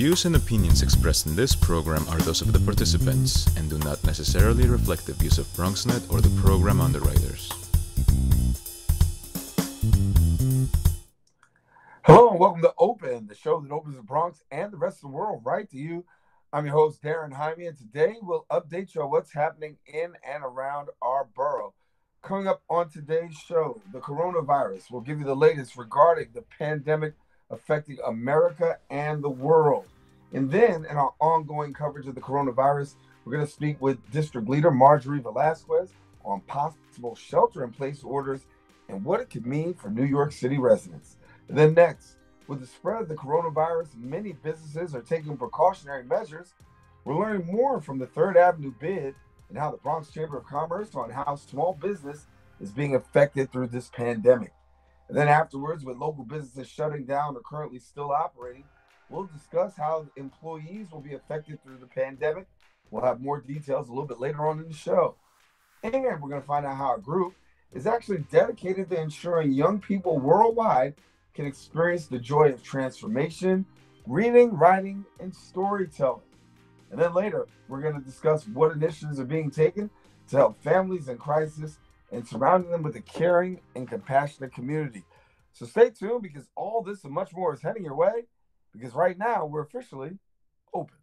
views and opinions expressed in this program are those of the participants and do not necessarily reflect the views of BronxNet or the program underwriters. Hello and welcome to Open, the show that opens the Bronx and the rest of the world right to you. I'm your host, Daren Jaime, and today we'll update you on what's happening in and around our borough. Coming up on today's show, the coronavirus. We'll give you the latest regarding the pandemic affecting America and the world. And then, in our ongoing coverage of the coronavirus, we're going to speak with District Leader Marjorie Velazquez on possible shelter-in-place orders and what it could mean for New York City residents. And then next, with the spread of the coronavirus, many businesses are taking precautionary measures. We're learning more from the 3rd Avenue bid and how the Bronx Chamber of Commerce on how small business is being affected through this pandemic. And then afterwards, with local businesses shutting down or currently still operating, we'll discuss how employees will be affected through the pandemic. We'll have more details a little bit later on in the show. And we're going to find out how a group is actually dedicated to ensuring young people worldwide can experience the joy of transformation, reading, writing, and storytelling. And then later, we're going to discuss what initiatives are being taken to help families in crisis and surrounding them with a caring and compassionate community. So stay tuned because all this and much more is heading your way because right now we're officially open.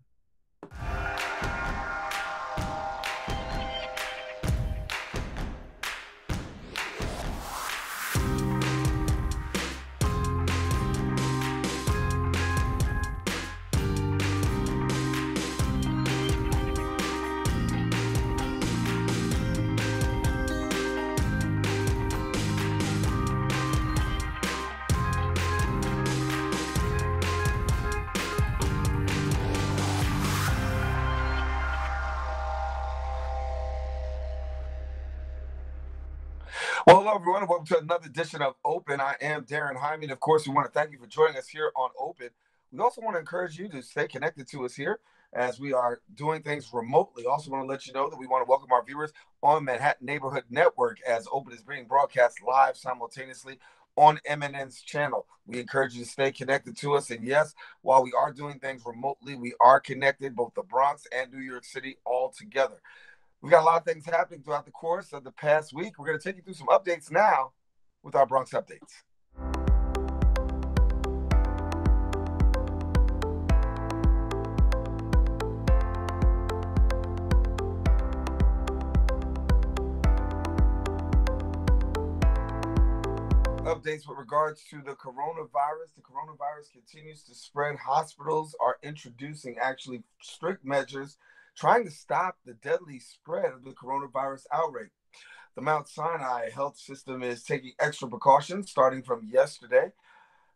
Well, hello, everyone, and welcome to another edition of Open. I am Daren Jaime, and of course, we want to thank you for joining us here on Open. We also want to encourage you to stay connected to us here as we are doing things remotely. Also want to let you know that we want to welcome our viewers on Manhattan Neighborhood Network as Open is being broadcast live simultaneously on MNN's channel. We encourage you to stay connected to us. And yes, while we are doing things remotely, we are connected, both the Bronx and New York City all together. We got a lot of things happening throughout the course of the past week. We're going to take you through some updates now with our Bronx Updates. Updates with regards to the coronavirus. The coronavirus continues to spread. Hospitals are introducing actually strict measures trying to stop the deadly spread of the coronavirus outbreak. The Mount Sinai health system is taking extra precautions starting from yesterday.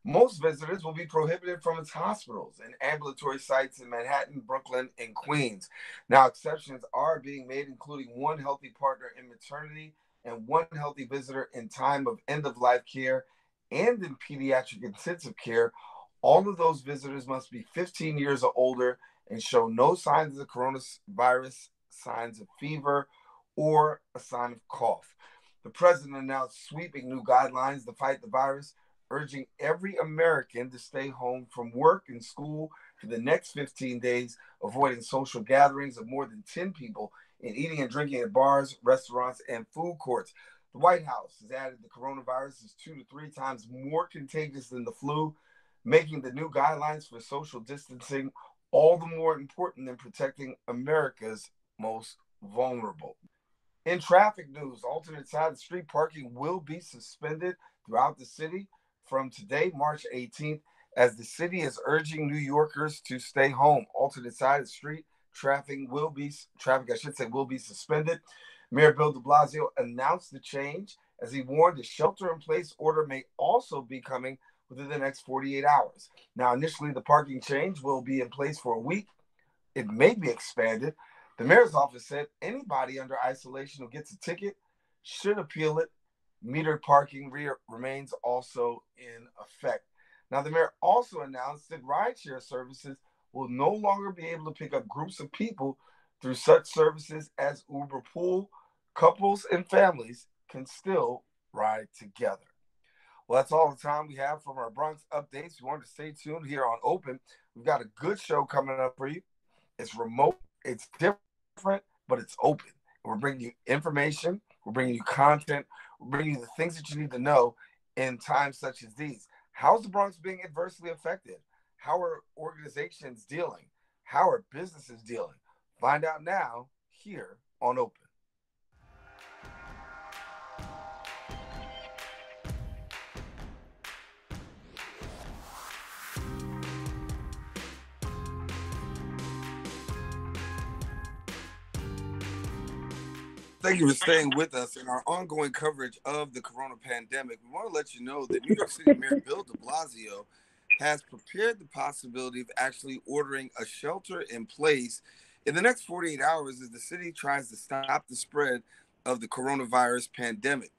Most visitors will be prohibited from its hospitals and ambulatory sites in Manhattan, Brooklyn, and Queens. Now, exceptions are being made, including one healthy partner in maternity and one healthy visitor in time of end-of-life care and in pediatric intensive care. All of those visitors must be 15 years or older and show no signs of the coronavirus, signs of fever, or a sign of cough. The president announced sweeping new guidelines to fight the virus, urging every American to stay home from work and school for the next 15 days, avoiding social gatherings of more than 10 people, and eating and drinking at bars, restaurants, and food courts. The White House has added the coronavirus is 2 to 3 times more contagious than the flu, making the new guidelines for social distancing all the more important than protecting America's most vulnerable. In traffic news, alternate side of street parking will be suspended throughout the city from today, March 18th, as the city is urging New Yorkers to stay home. Alternate side of the street traffic will be suspended. Mayor Bill de Blasio announced the change as he warned a shelter-in-place order may also be coming within the next 48 hours. Now, initially, the parking change will be in place for a week. It may be expanded. The mayor's office said anybody under isolation who gets a ticket should appeal it. Metered parking remains also in effect. Now, the mayor also announced that rideshare services will no longer be able to pick up groups of people through such services as Uber Pool. Couples and families can still ride together. Well, that's all the time we have from our Bronx updates. You want to stay tuned here on Open. We've got a good show coming up for you. It's remote, it's different, but it's open. We're bringing you information, we're bringing you content, we're bringing you the things that you need to know in times such as these. How's the Bronx being adversely affected? How are organizations dealing? How are businesses dealing? Find out now here on Open. Thank you for staying with us in our ongoing coverage of the corona pandemic. We want to let you know that New York City Mayor Bill de Blasio has prepared the possibility of actually ordering a shelter in place in the next 48 hours as the city tries to stop the spread of the coronavirus pandemic.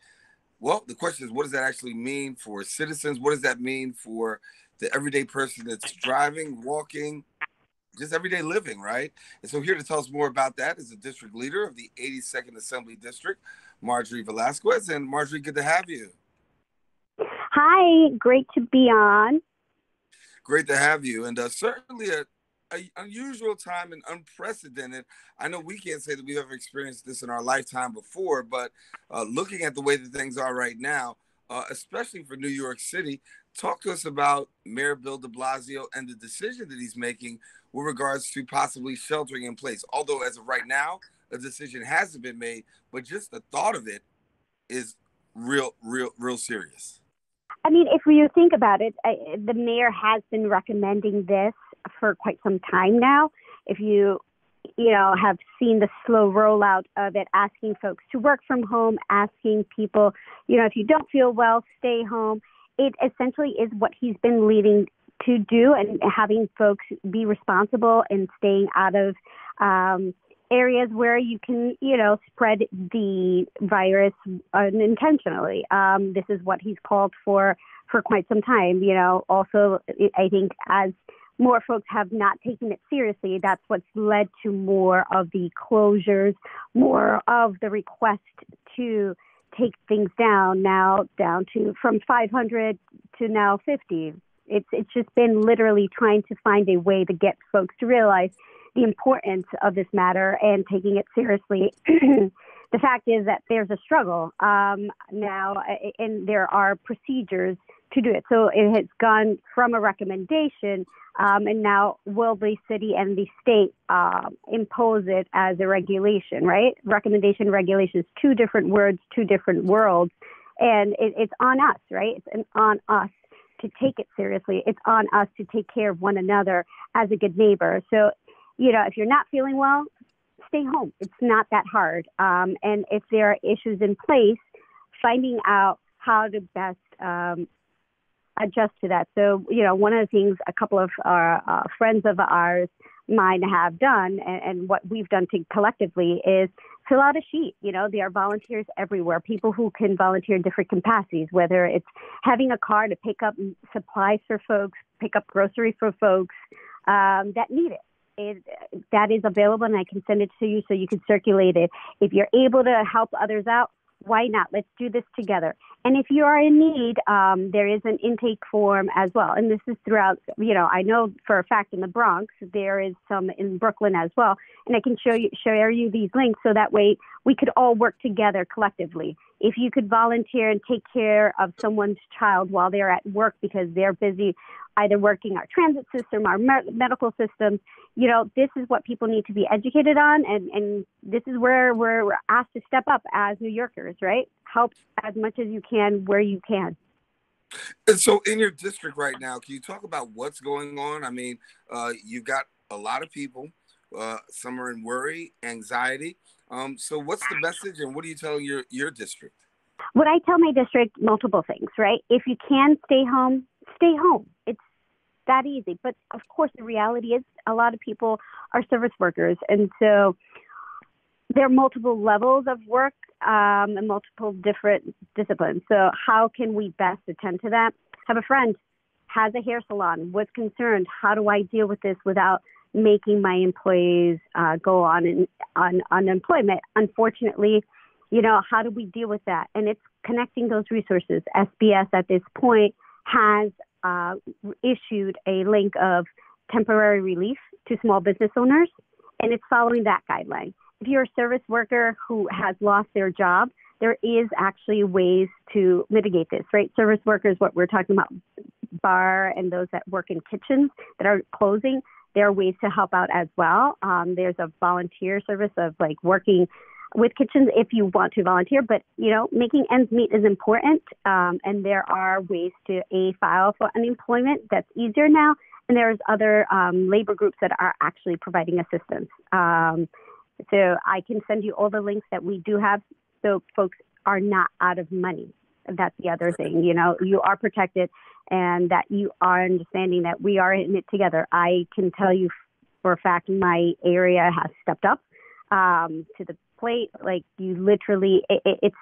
Well, the question is, what does that actually mean for citizens? What does that mean for the everyday person that's driving, walking, just everyday living, right? And so here to tell us more about that is the district leader of the 82nd Assembly District, Marjorie Velazquez. And Marjorie, good to have you. Hi, great to be on. Great to have you. And certainly a unusual time and unprecedented. I know we can't say that we've ever experienced this in our lifetime before, but looking at the way that things are right now, especially for New York City, talk to us about Mayor Bill de Blasio and the decision that he's making with regards to possibly sheltering in place. Although as of right now, a decision hasn't been made, but just the thought of it is real serious. I mean, if you think about it, the mayor has been recommending this for quite some time now. If you have seen the slow rollout of it, asking folks to work from home, asking people, if you don't feel well, stay home. It essentially is what he's been leading to do, and having folks be responsible and staying out of areas where you can, spread the virus unintentionally. This is what he's called for quite some time. Also, I think as more folks have not taken it seriously, that's what's led to more of the closures, more of the request to take things down to from 500 to now 50. It's just been literally trying to find a way to get folks to realize the importance of this matter and taking it seriously. The fact is that there's a struggle now, and there are procedures to do it. So it has gone from a recommendation, and now will the city and the state impose it as a regulation, right? Recommendation, regulations, two different words, two different worlds. And it's on us, right? It's on us to take it seriously. It's on us to take care of one another as a good neighbor. So, if you're not feeling well, stay home. It's not that hard. And if there are issues in place, finding out how to best adjust to that. So, one of the things a couple of friends of ours, mine, have done, and what we've done collectively is fill out a sheet. There are volunteers everywhere, people who can volunteer in different capacities, whether it's having a car to pick up supplies for folks, pick up groceries for folks that need it. That is available, and I can send it to you so you can circulate it. If you're able to help others out, why not? Let's do this together. And if you are in need, there is an intake form as well. And this is throughout, I know for a fact in the Bronx, there is some in Brooklyn as well. And I can share you these links so that way we could all work together collectively. If you could volunteer and take care of someone's child while they're at work because they're busy either working our transit system, our medical systems, this is what people need to be educated on. And this is where we're asked to step up as New Yorkers, right? Help as much as you can where you can. And so in your district right now, can you talk about what's going on? I mean, you've got a lot of people, some are in worry, anxiety. So what's the message and what are you telling your district? What I tell my district, multiple things, right? If you can stay home, stay home. It's that easy. But of course, the reality is a lot of people are service workers. And so there are multiple levels of work and multiple different disciplines. So how can we best attend to that? Have a friend, has a hair salon, was concerned, how do I deal with this without making my employees go on unemployment? Unfortunately, How do we deal with that? And it's connecting those resources. SBS at this point has issued a link of temporary relief to small business owners, and it's following that guideline. If you're a service worker who has lost their job, there is actually ways to mitigate this, right? Service workers, what we're talking about, bar and those that work in kitchens that are closing, there are ways to help out as well. There's a volunteer service of like working with kitchens if you want to volunteer, but making ends meet is important. And there are ways to file for unemployment. That's easier now. And there's other labor groups that are actually providing assistance. So I can send you all the links that we do have, so folks are not out of money. That's the other thing. You are protected, and that you are understanding that we are in it together. I can tell you for a fact my area has stepped up to the plate. Like, you literally, it's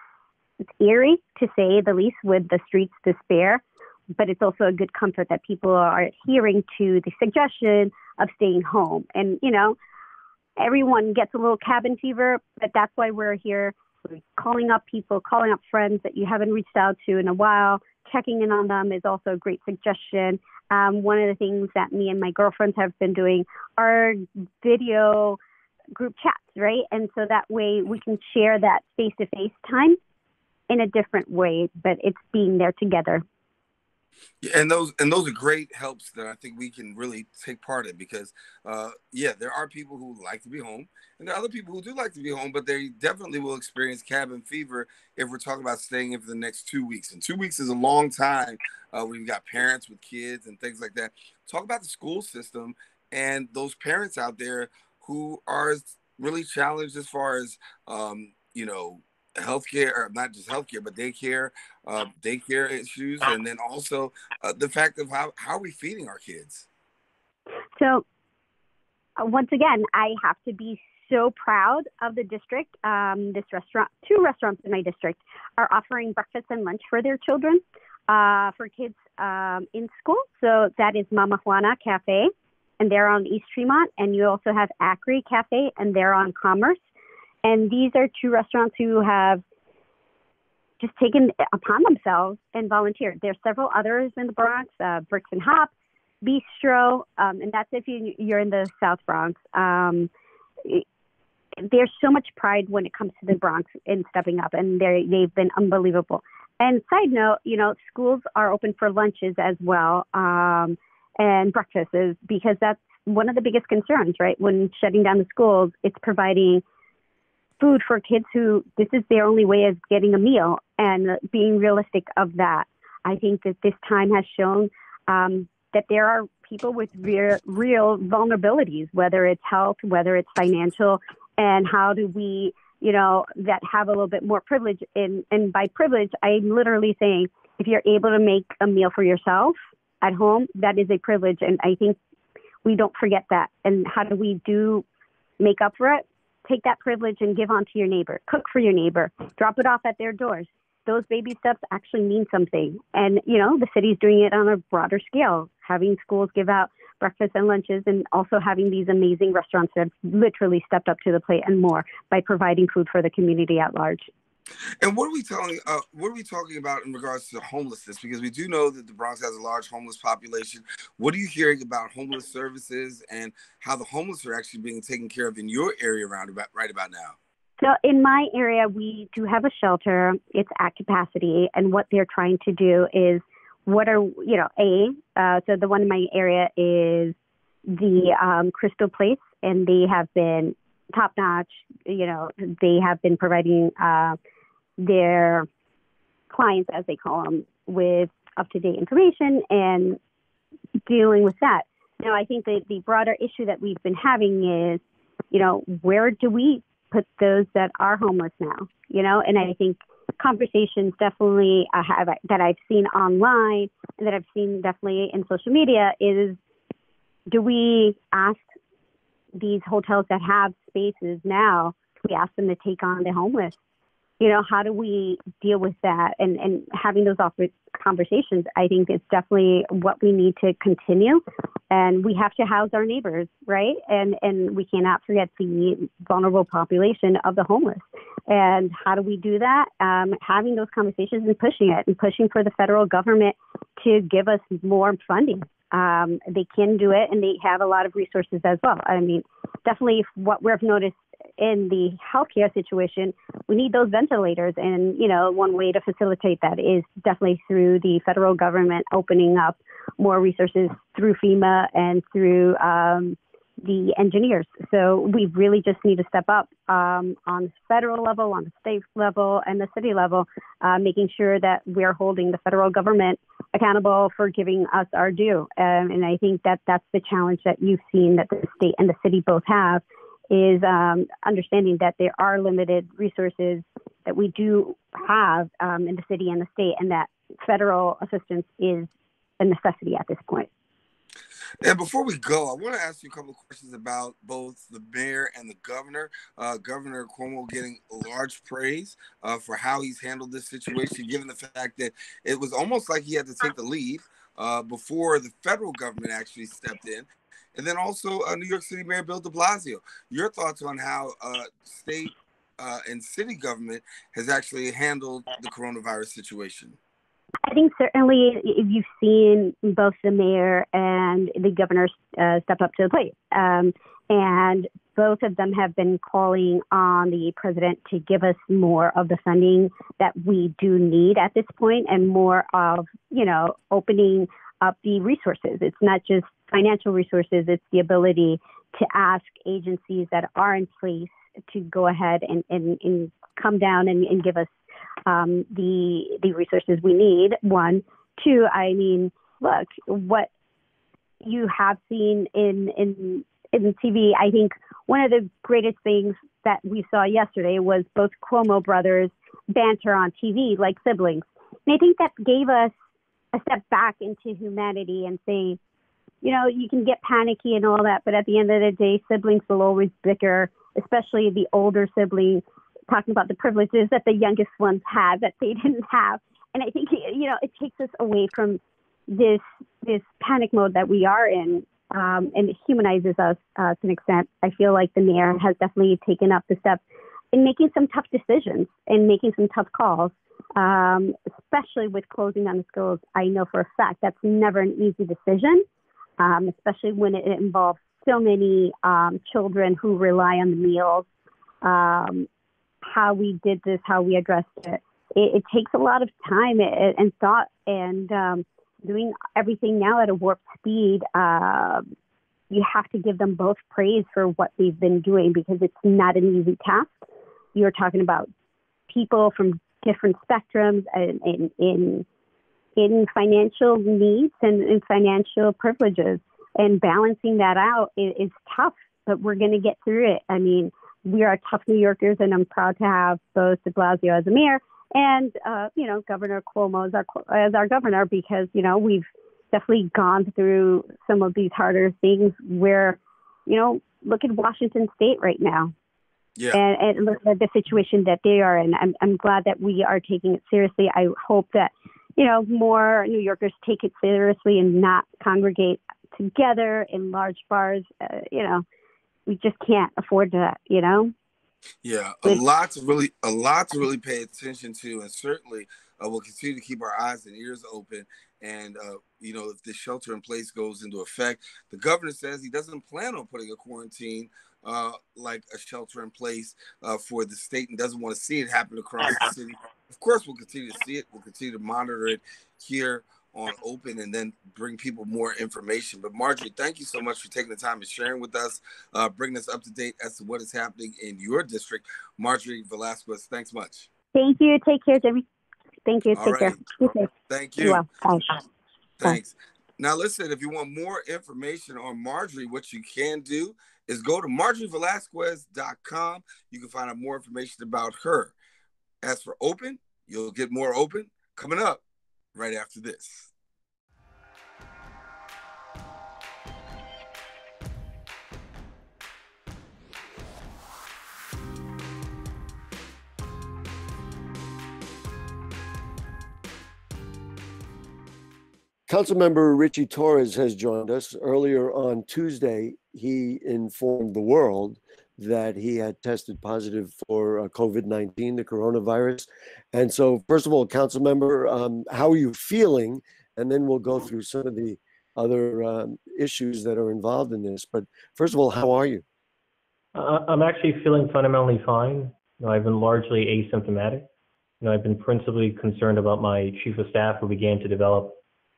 eerie to say the least with the streets despair, but it's also a good comfort that people are adhering to the suggestion of staying home. And, everyone gets a little cabin fever, but that's why we're here. We're calling up people, calling up friends that you haven't reached out to in a while. Checking in on them is also a great suggestion. One of the things that me and my girlfriends have been doing are video group chats, right? And so that way we can share that face-to-face time in a different way, but it's being there together. Yeah, and those are great helps that I think we can really take part in, because there are people who like to be home, and there are other people who do like to be home, but they definitely will experience cabin fever if we're talking about staying in for the next 2 weeks. And 2 weeks is a long time. We've got parents with kids and things like that. Talk about the school system and those parents out there who are really challenged as far as healthcare, or not just healthcare, but daycare issues, and then also the fact of how are we feeding our kids. So once again, I have to be so proud of the district. Two restaurants in my district are offering breakfast and lunch for their children, for kids in school. So that is Mama Juana Cafe, and they're on East Tremont, and you also have Acre Cafe, and they're on Commerce. And these are two restaurants who have just taken upon themselves and volunteered. There's several others in the Bronx, Bricks and Hop, Bistro, and that's if you're in the South Bronx. There's so much pride when it comes to the Bronx in stepping up, and they've been unbelievable. And side note, schools are open for lunches as well, and breakfasts, because that's one of the biggest concerns, right? When shutting down the schools, it's providing food for kids who this is their only way of getting a meal, and being realistic of that. I think that this time has shown that there are people with real vulnerabilities, whether it's health, whether it's financial, and how do we, that have a little bit more privilege. And by privilege, I'm literally saying if you're able to make a meal for yourself at home, that is a privilege. And I think we don't forget that. And how do we make up for it? Take that privilege and give on to your neighbor. Cook for your neighbor. Drop it off at their doors. Those baby steps actually mean something. And, the city's doing it on a broader scale, having schools give out breakfast and lunches, and also having these amazing restaurants that have literally stepped up to the plate and more by providing food for the community at large. And what are we talking about in regards to homelessness? Because we do know that the Bronx has a large homeless population. What are you hearing about homeless services and how the homeless are actually being taken care of in your area right about now? So in my area, we do have a shelter. It's at capacity, and what they're trying to do is so the one in my area is the Crystal Place, and they have been top notch. They have been providing their clients, as they call them, with up-to-date information and dealing with that. Now, I think that the broader issue that we've been having is, where do we put those that are homeless now? And I think conversations definitely that I've seen online and that I've seen definitely in social media is, do we ask these hotels that have spaces now, we ask them to take on the homeless? How do we deal with that? And having those conversations, I think, is definitely what we need to continue. And we have to house our neighbors, right? And we cannot forget the vulnerable population of the homeless. And how do we do that? Having those conversations and pushing it, and pushing for the federal government to give us more funding. They can do it, and they have a lot of resources as well. I mean, definitely what we've noticed in the healthcare situation, we need those ventilators. And, one way to facilitate that is definitely through the federal government opening up more resources through FEMA and through the engineers. So we really just need to step up on the federal level, on the state level, and the city level, making sure that we're holding the federal government accountable for giving us our due. And I think that that's the challenge that you've seen that the state and the city both have, is understanding that there are limited resources that we do have in the city and the state, and that federal assistance is a necessity at this point. And before we go, I want to ask you a couple of questions about both the mayor and the governor. Governor Cuomo getting large praise for how he's handled this situation, given the fact that it was almost like he had to take the lead before the federal government actually stepped in. And then also New York City Mayor Bill de Blasio. Your thoughts on how state and city government has actually handled the coronavirus situation? I think certainly if you've seen both the mayor and the governor step up to the plate, and both of them have been calling on the president to give us more of the funding that we do need at this point, and more of, opening up the resources. It's not just financial resources, it's the ability to ask agencies that are in place to go ahead and come down and give us the resources we need. One, two, I mean, look, what you have seen in TV, I think one of the greatest things that we saw yesterday was both Cuomo brothers banter on TV like siblings. And I think that gave us a step back into humanity and say, you can get panicky and all that, but at the end of the day, siblings will always bicker, especially the older sibling, talking about the privileges that the youngest ones had that they didn't have. And I think, it takes us away from this panic mode that we are in, and it humanizes us to an extent. I feel like the mayor has definitely taken up the step in making some tough decisions and making some tough calls, especially with closing down the schools. I know for a fact that's never an easy decision, especially when it involves so many children who rely on the meals. How we did this, how we addressed it. It takes a lot of time and thought, and doing everything now at a warp speed. You have to give them both praise for what they've been doing, because it's not an easy task. You're talking about people from different spectrums and in financial needs and in financial privileges, and balancing that out is tough, but we're going to get through it. I mean, we are tough New Yorkers, and I'm proud to have both de Blasio as a mayor and, Governor Cuomo as our governor, because, we've definitely gone through some of these harder things where, look at Washington State right now. Yeah. And look at the situation that they are in. I'm glad that we are taking it seriously. I hope that, more New Yorkers take it seriously and not congregate together in large bars. We just can't afford that, Yeah, a lot to really pay attention to, and certainly we'll continue to keep our eyes and ears open. And if the shelter in place goes into effect, the governor says he doesn't plan on putting a quarantine like a shelter in place for the state, and doesn't want to see it happen across the city. Of course, we'll continue to see it. We'll continue to monitor it here on Open, and then bring people more information. But Marjorie, thank you so much for taking the time and sharing with us, bringing us up to date as to what is happening in your district. Marjorie Velazquez, thanks much. Thank you. Take care, Jimmy. Thank you. Take care. Thank you. Bye. Thanks. Now, listen, if you want more information on Marjorie, what you can do is go to MarjorieVelasquez.com. You can find out more information about her. As for Open, you'll get more Open coming up right after this. Councilmember Richie Torres has joined us. Earlier on Tuesday, he informed the world that he had tested positive for COVID-19, the coronavirus. And so, first of all, council member, how are you feeling? And then we'll go through some of the other issues that are involved in this. But first of all, how are you? I'm actually feeling fundamentally fine. I've been largely asymptomatic. I've been principally concerned about my chief of staff, who began to develop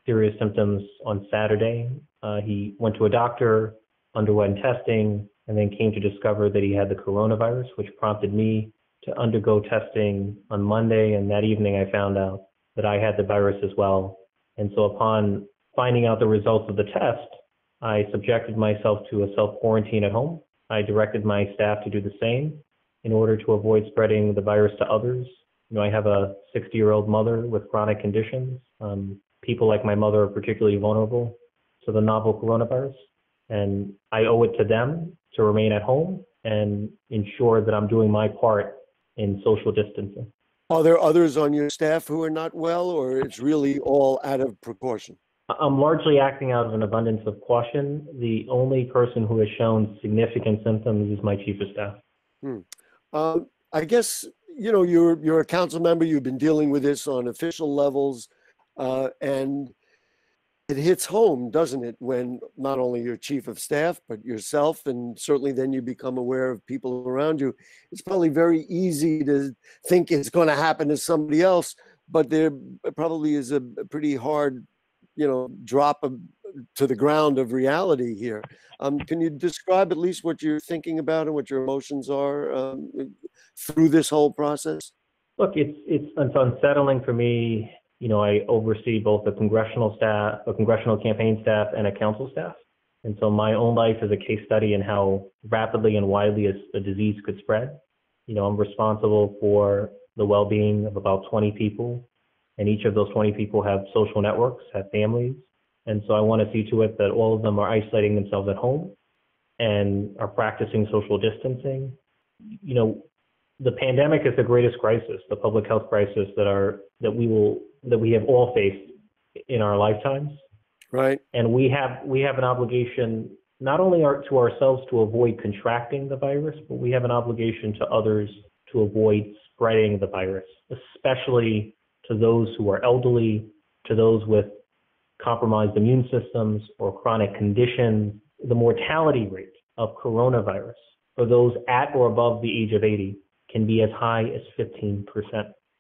serious symptoms on Saturday. He went to a doctor, underwent testing, and then came to discover that he had the coronavirus, which prompted me to undergo testing on Monday. And that evening, I found out that I had the virus as well. And so upon finding out the results of the test, I subjected myself to a self-quarantine at home. I directed my staff to do the same in order to avoid spreading the virus to others. I have a 60-year-old mother with chronic conditions. People like my mother are particularly vulnerable to the novel coronavirus. And I owe it to them to remain at home and ensure that I'm doing my part in social distancing. Are there others on your staff who are not well, or it's really all out of precaution? I'm largely acting out of an abundance of caution. The only person who has shown significant symptoms is my chief of staff. I guess, you're a council member. You've been dealing with this on official levels, and it hits home, doesn't it, when not only your chief of staff, but yourself, and certainly then you become aware of people around you. It's probably very easy to think it's going to happen to somebody else, but there probably is a pretty hard, drop to the ground of reality here. Can you describe at least what you're thinking about and what your emotions are through this whole process? Look, it's unsettling for me. I oversee both the congressional campaign staff, and a council staff. And so my own life is a case study in how rapidly and widely a disease could spread. I'm responsible for the well-being of about 20 people, and each of those 20 people have social networks, have families. And so I want to see to it that all of them are isolating themselves at home and are practicing social distancing. The pandemic is the greatest crisis, the public health crisis that we have all faced in our lifetimes. Right. And we have an obligation not only to ourselves to avoid contracting the virus, but we have an obligation to others to avoid spreading the virus, especially to those who are elderly, to those with compromised immune systems or chronic conditions. The mortality rate of coronavirus for those at or above the age of 80 can be as high as 15%.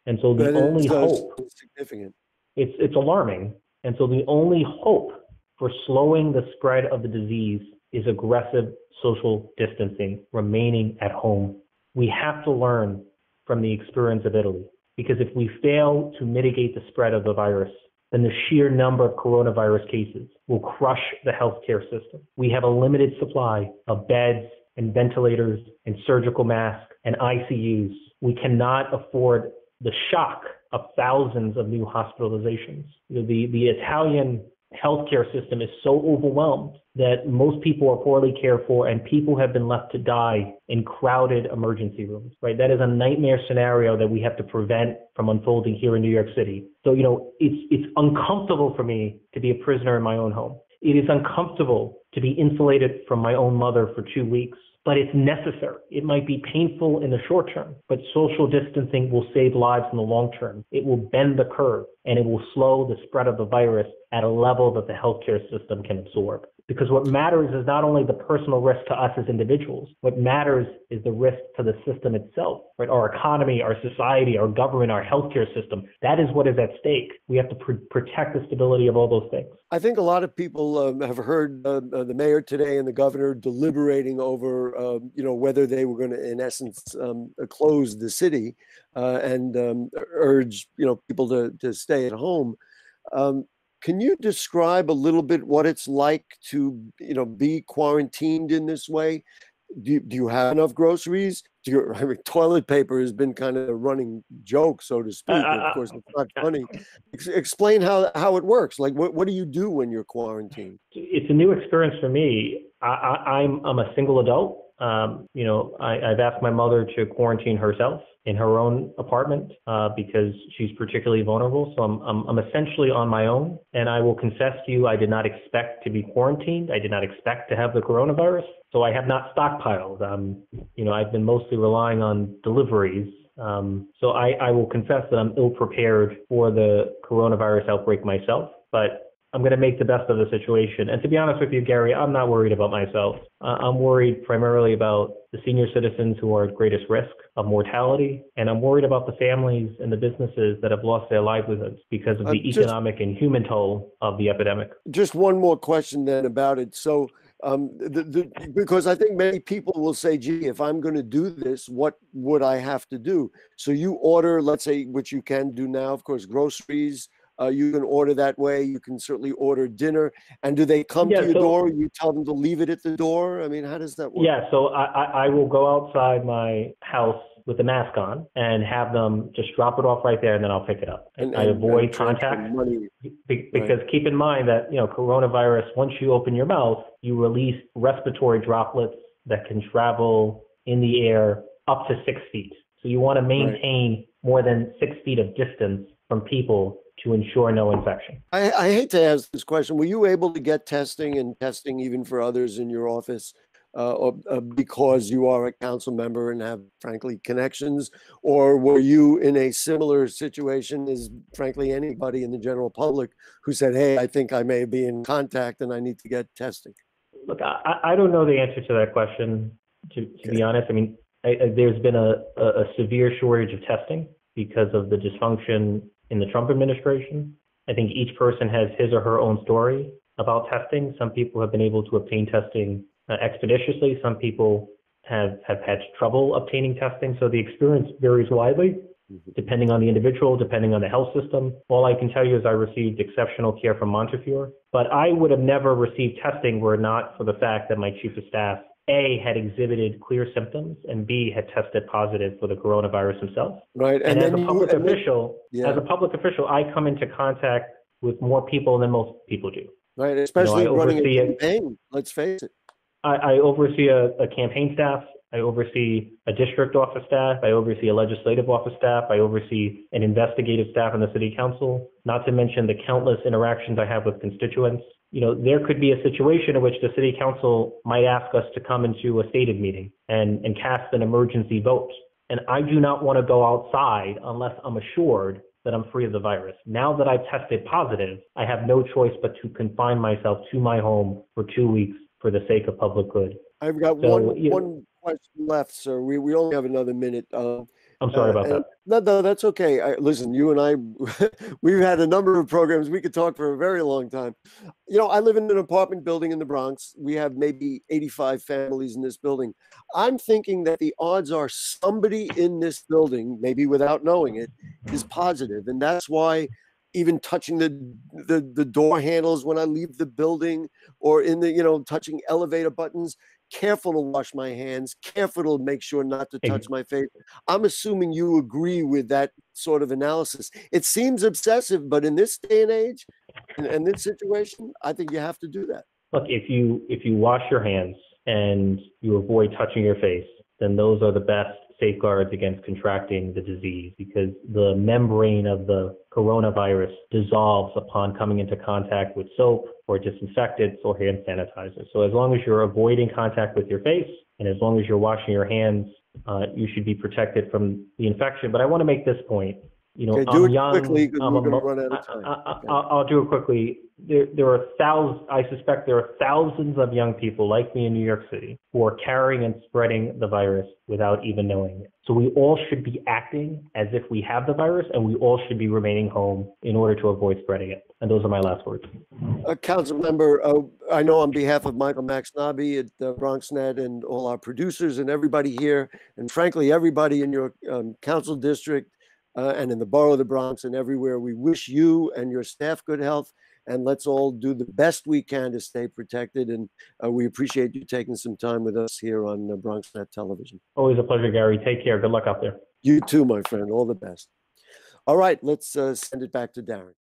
And so the only hope, significant. It's alarming. And so the only hope for slowing the spread of the disease is aggressive social distancing, remaining at home. We have to learn from the experience of Italy, because if we fail to mitigate the spread of the virus, then the sheer number of coronavirus cases will crush the healthcare system. We have a limited supply of beds and ventilators and surgical masks and ICUs. We cannot afford the shock of thousands of new hospitalizations. The Italian healthcare system is so overwhelmed that most people are poorly cared for, and people have been left to die in crowded emergency rooms, right? That is a nightmare scenario that we have to prevent from unfolding here in New York City. So, it's uncomfortable for me to be a prisoner in my own home. It is uncomfortable to be insulated from my own mother for 2 weeks, but it's necessary. It might be painful in the short term, but social distancing will save lives in the long term. It will bend the curve, and it will slow the spread of the virus at a level that the healthcare system can absorb. Because what matters is not only the personal risk to us as individuals, what matters is the risk to the system itself, right? Our economy, our society, our government, our healthcare system. That is what is at stake. We have to protect the stability of all those things. I think a lot of people have heard the mayor today and the governor deliberating over, whether they were going to, in essence, close the city and urge, people to stay at home. Can you describe a little bit what it's like to, be quarantined in this way? Do you have enough groceries? Toilet paper has been kind of a running joke, so to speak. Of course, it's not funny. Explain how it works. Like, what do you do when you're quarantined? It's a new experience for me. I'm a single adult. I've asked my mother to quarantine herself, in her own apartment because she's particularly vulnerable. So I'm essentially on my own. And I will confess to you, I did not expect to be quarantined. I did not expect to have the coronavirus. So I have not stockpiled. I've been mostly relying on deliveries. So I will confess that I'm ill prepared for the coronavirus outbreak myself, but I'm going to make the best of the situation. And to be honest with you, Gary, I'm not worried about myself. I'm worried primarily about the senior citizens who are at greatest risk of mortality. And I'm worried about the families and the businesses that have lost their livelihoods because of the economic and human toll of the epidemic. Just one more question then about it. So, because I think many people will say, gee, if I'm going to do this, what would I have to do? So you order, let's say, which you can do now, of course, groceries. You can order that way. You can certainly order dinner. And do they come to your door? You tell them to leave it at the door? I mean, how does that work? Yeah, so I will go outside my house with a mask on and have them just drop it off right there, and then I'll pick it up. And I avoid contact because keep in mind that, coronavirus, once you open your mouth, you release respiratory droplets that can travel in the air up to 6 feet. So you want to maintain more than 6 feet of distance from people to ensure no infection. I hate to ask this question. Were you able to get testing even for others in your office because you are a council member and have, frankly, connections? Or were you in a similar situation as, frankly, anybody in the general public who said, hey, I think I may be in contact and I need to get testing? Look, I don't know the answer to that question, to be honest. I mean, there's been a severe shortage of testing because of the dysfunction in the Trump administration. I think each person has his or her own story about testing. Some people have been able to obtain testing expeditiously. Some people have had trouble obtaining testing. So the experience varies widely, depending on the individual, depending on the health system. All I can tell you is I received exceptional care from Montefiore, but I would have never received testing were it not for the fact that my chief of staff, A, had exhibited clear symptoms, and B, had tested positive for the coronavirus himself. Right. And as a public official, I come into contact with more people than most people do. Right, especially running a campaign, let's face it. I oversee a campaign staff. I oversee a district office staff. I oversee a legislative office staff. I oversee an investigative staff in the city council, not to mention the countless interactions I have with constituents. There could be a situation in which the city council might ask us to come into a stated meeting and cast an emergency vote. And I do not want to go outside unless I'm assured that I'm free of the virus. Now that I've tested positive, I have no choice but to confine myself to my home for 2 weeks for the sake of public good. I've got one question left, sir. We only have another minute. I'm sorry about that. No, that's okay. Listen, you and I, we've had a number of programs. We could talk for a very long time. I live in an apartment building in the Bronx. We have maybe 85 families in this building. I'm thinking that the odds are somebody in this building, maybe without knowing it, is positive. And that's why even touching the door handles when I leave the building, or in the, touching elevator buttons, careful to wash my hands, careful to make sure not to touch my face. I'm assuming you agree with that sort of analysis. It seems obsessive, but in this day and age, and this situation, I think you have to do that. Look, if you wash your hands and you avoid touching your face, then those are the best safeguards against contracting the disease, because the membrane of the coronavirus dissolves upon coming into contact with soap or disinfectants or hand sanitizer. So as long as you're avoiding contact with your face and as long as you're washing your hands, you should be protected from the infection. But I want to make this point. I'm young. Quickly, because we're going to run out of time. I'll do it quickly. There are thousands. I suspect there are thousands of young people like me in New York City who are carrying and spreading the virus without even knowing it. So we all should be acting as if we have the virus, and we all should be remaining home in order to avoid spreading it. And those are my last words. Council member, I know on behalf of Michael Maxnabi at BronxNet and all our producers and everybody here, and frankly everybody in your council district, and in the borough of the Bronx and everywhere, we wish you and your staff good health, and let's all do the best we can to stay protected. And we appreciate you taking some time with us here on BronxNet Television. Always a pleasure, Gary. Take care. Good luck out there. You too, my friend. All the best. All right, let's send it back to Daren.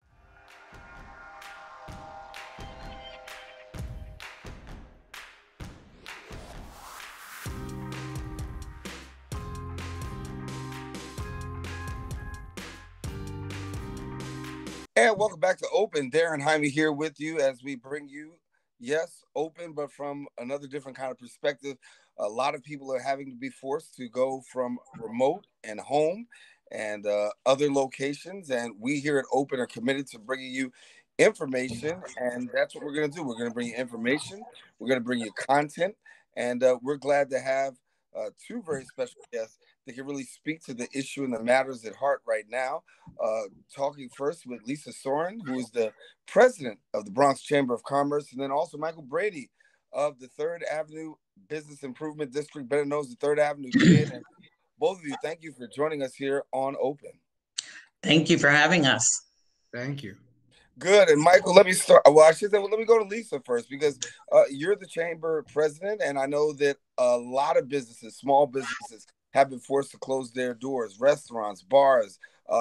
And welcome back to Open. Daren Jaime here with you as we bring you, yes, open, but from another different kind of perspective. A lot of people are having to be forced to go from remote and home and other locations. And we here at Open are committed to bringing you information. And that's what we're going to do. We're going to bring you information. We're going to bring you content. And we're glad to have two very special guests that can really speak to the issue and the matters at heart right now. Talking first with Lisa Sorin, who is the president of the Bronx Chamber of Commerce, and then also Michael Brady of the Third Avenue Business Improvement District, better known as the Third Avenue Kid. And both of you, thank you for joining us here on Open. Thank you for having us. Thank you. Good. And Michael, let me start. Well, I should say, let me go to Lisa first because you're the chamber president, and I know that a lot of businesses, small businesses, have been forced to close their doors, restaurants, bars,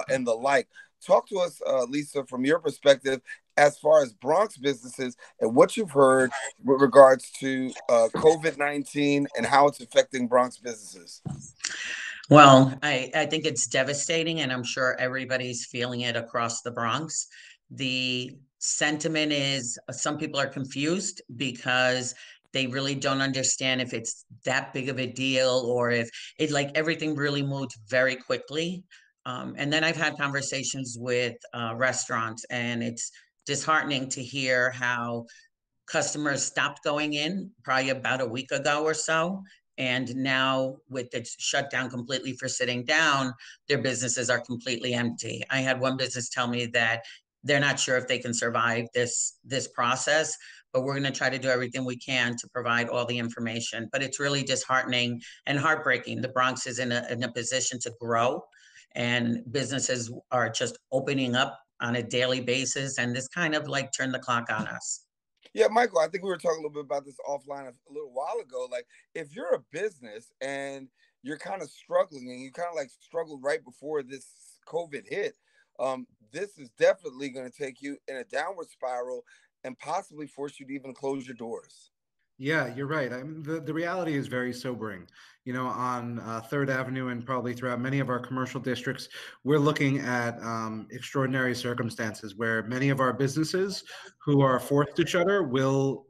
and the like. Talk to us, Lisa, from your perspective, as far as Bronx businesses and what you've heard with regards to COVID-19 and how it's affecting Bronx businesses. Well, I think it's devastating, and I'm sure everybody's feeling it across the Bronx. The sentiment is some people are confused because they really don't understand if it's that big of a deal or if it like everything really moved very quickly. And then I've had conversations with restaurants, and it's disheartening to hear how customers stopped going in probably about a week ago or so. And now with it shut down completely for sitting down, their businesses are completely empty. I had one business tell me that they're not sure if they can survive this process, but we're going to try to do everything we can to provide all the information. But it's really disheartening and heartbreaking. The Bronx is in a position to grow, and businesses are just opening up on a daily basis. And this kind of like turned the clock on us. Yeah, Michael, I think we were talking a little bit about this offline a little while ago. Like, if you're a business and you're kind of struggling and you kind of like struggled right before this COVID hit, this is definitely going to take you in a downward spiral and possibly force you to even close your doors. Yeah, you're right. The reality is very sobering. On Third Avenue and probably throughout many of our commercial districts, we're looking at extraordinary circumstances where many of our businesses who are forced to shutter will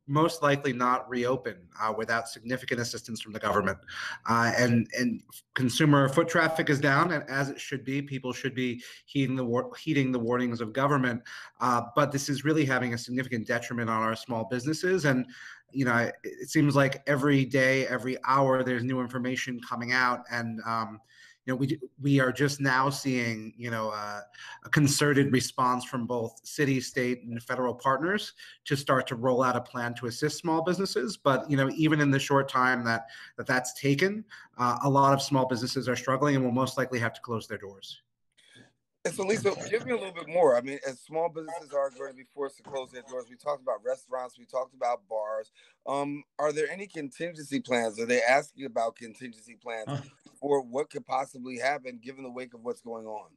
most likely not reopen without significant assistance from the government. And consumer foot traffic is down, and as it should be. People should be heeding the warnings of government. But this is really having a significant detriment on our small businesses. And it seems like every day, every hour, there's new information coming out, and we are just now seeing a concerted response from both city, state, and federal partners to start to roll out a plan to assist small businesses. But even in the short time that's taken, a lot of small businesses are struggling and will most likely have to close their doors. And so, Lisa, give me a little bit more. I mean, as small businesses are going to be forced to close their doors, we talked about restaurants, we talked about bars. Are there any contingency plans? Are they asking about contingency plans for what could possibly happen given the wake of what's going on?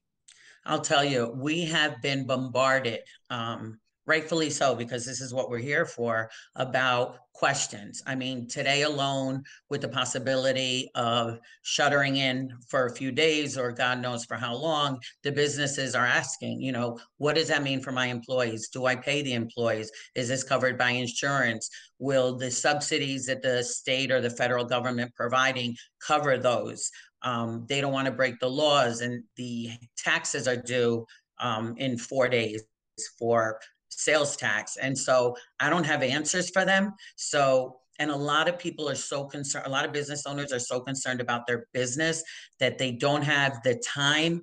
I'll tell you, we have been bombarded, rightfully so, because this is what we're here for, about questions. I mean, today alone, with the possibility of shuttering in for a few days or God knows for how long, the businesses are asking, what does that mean for my employees? Do I pay the employees? Is this covered by insurance? Will the subsidies that the state or the federal government providing cover those? They don't want to break the laws, and the taxes are due in 4 days for sales tax. And so I don't have answers for them. And a lot of people are so concerned, a lot of business owners are so concerned about their business that they don't have the time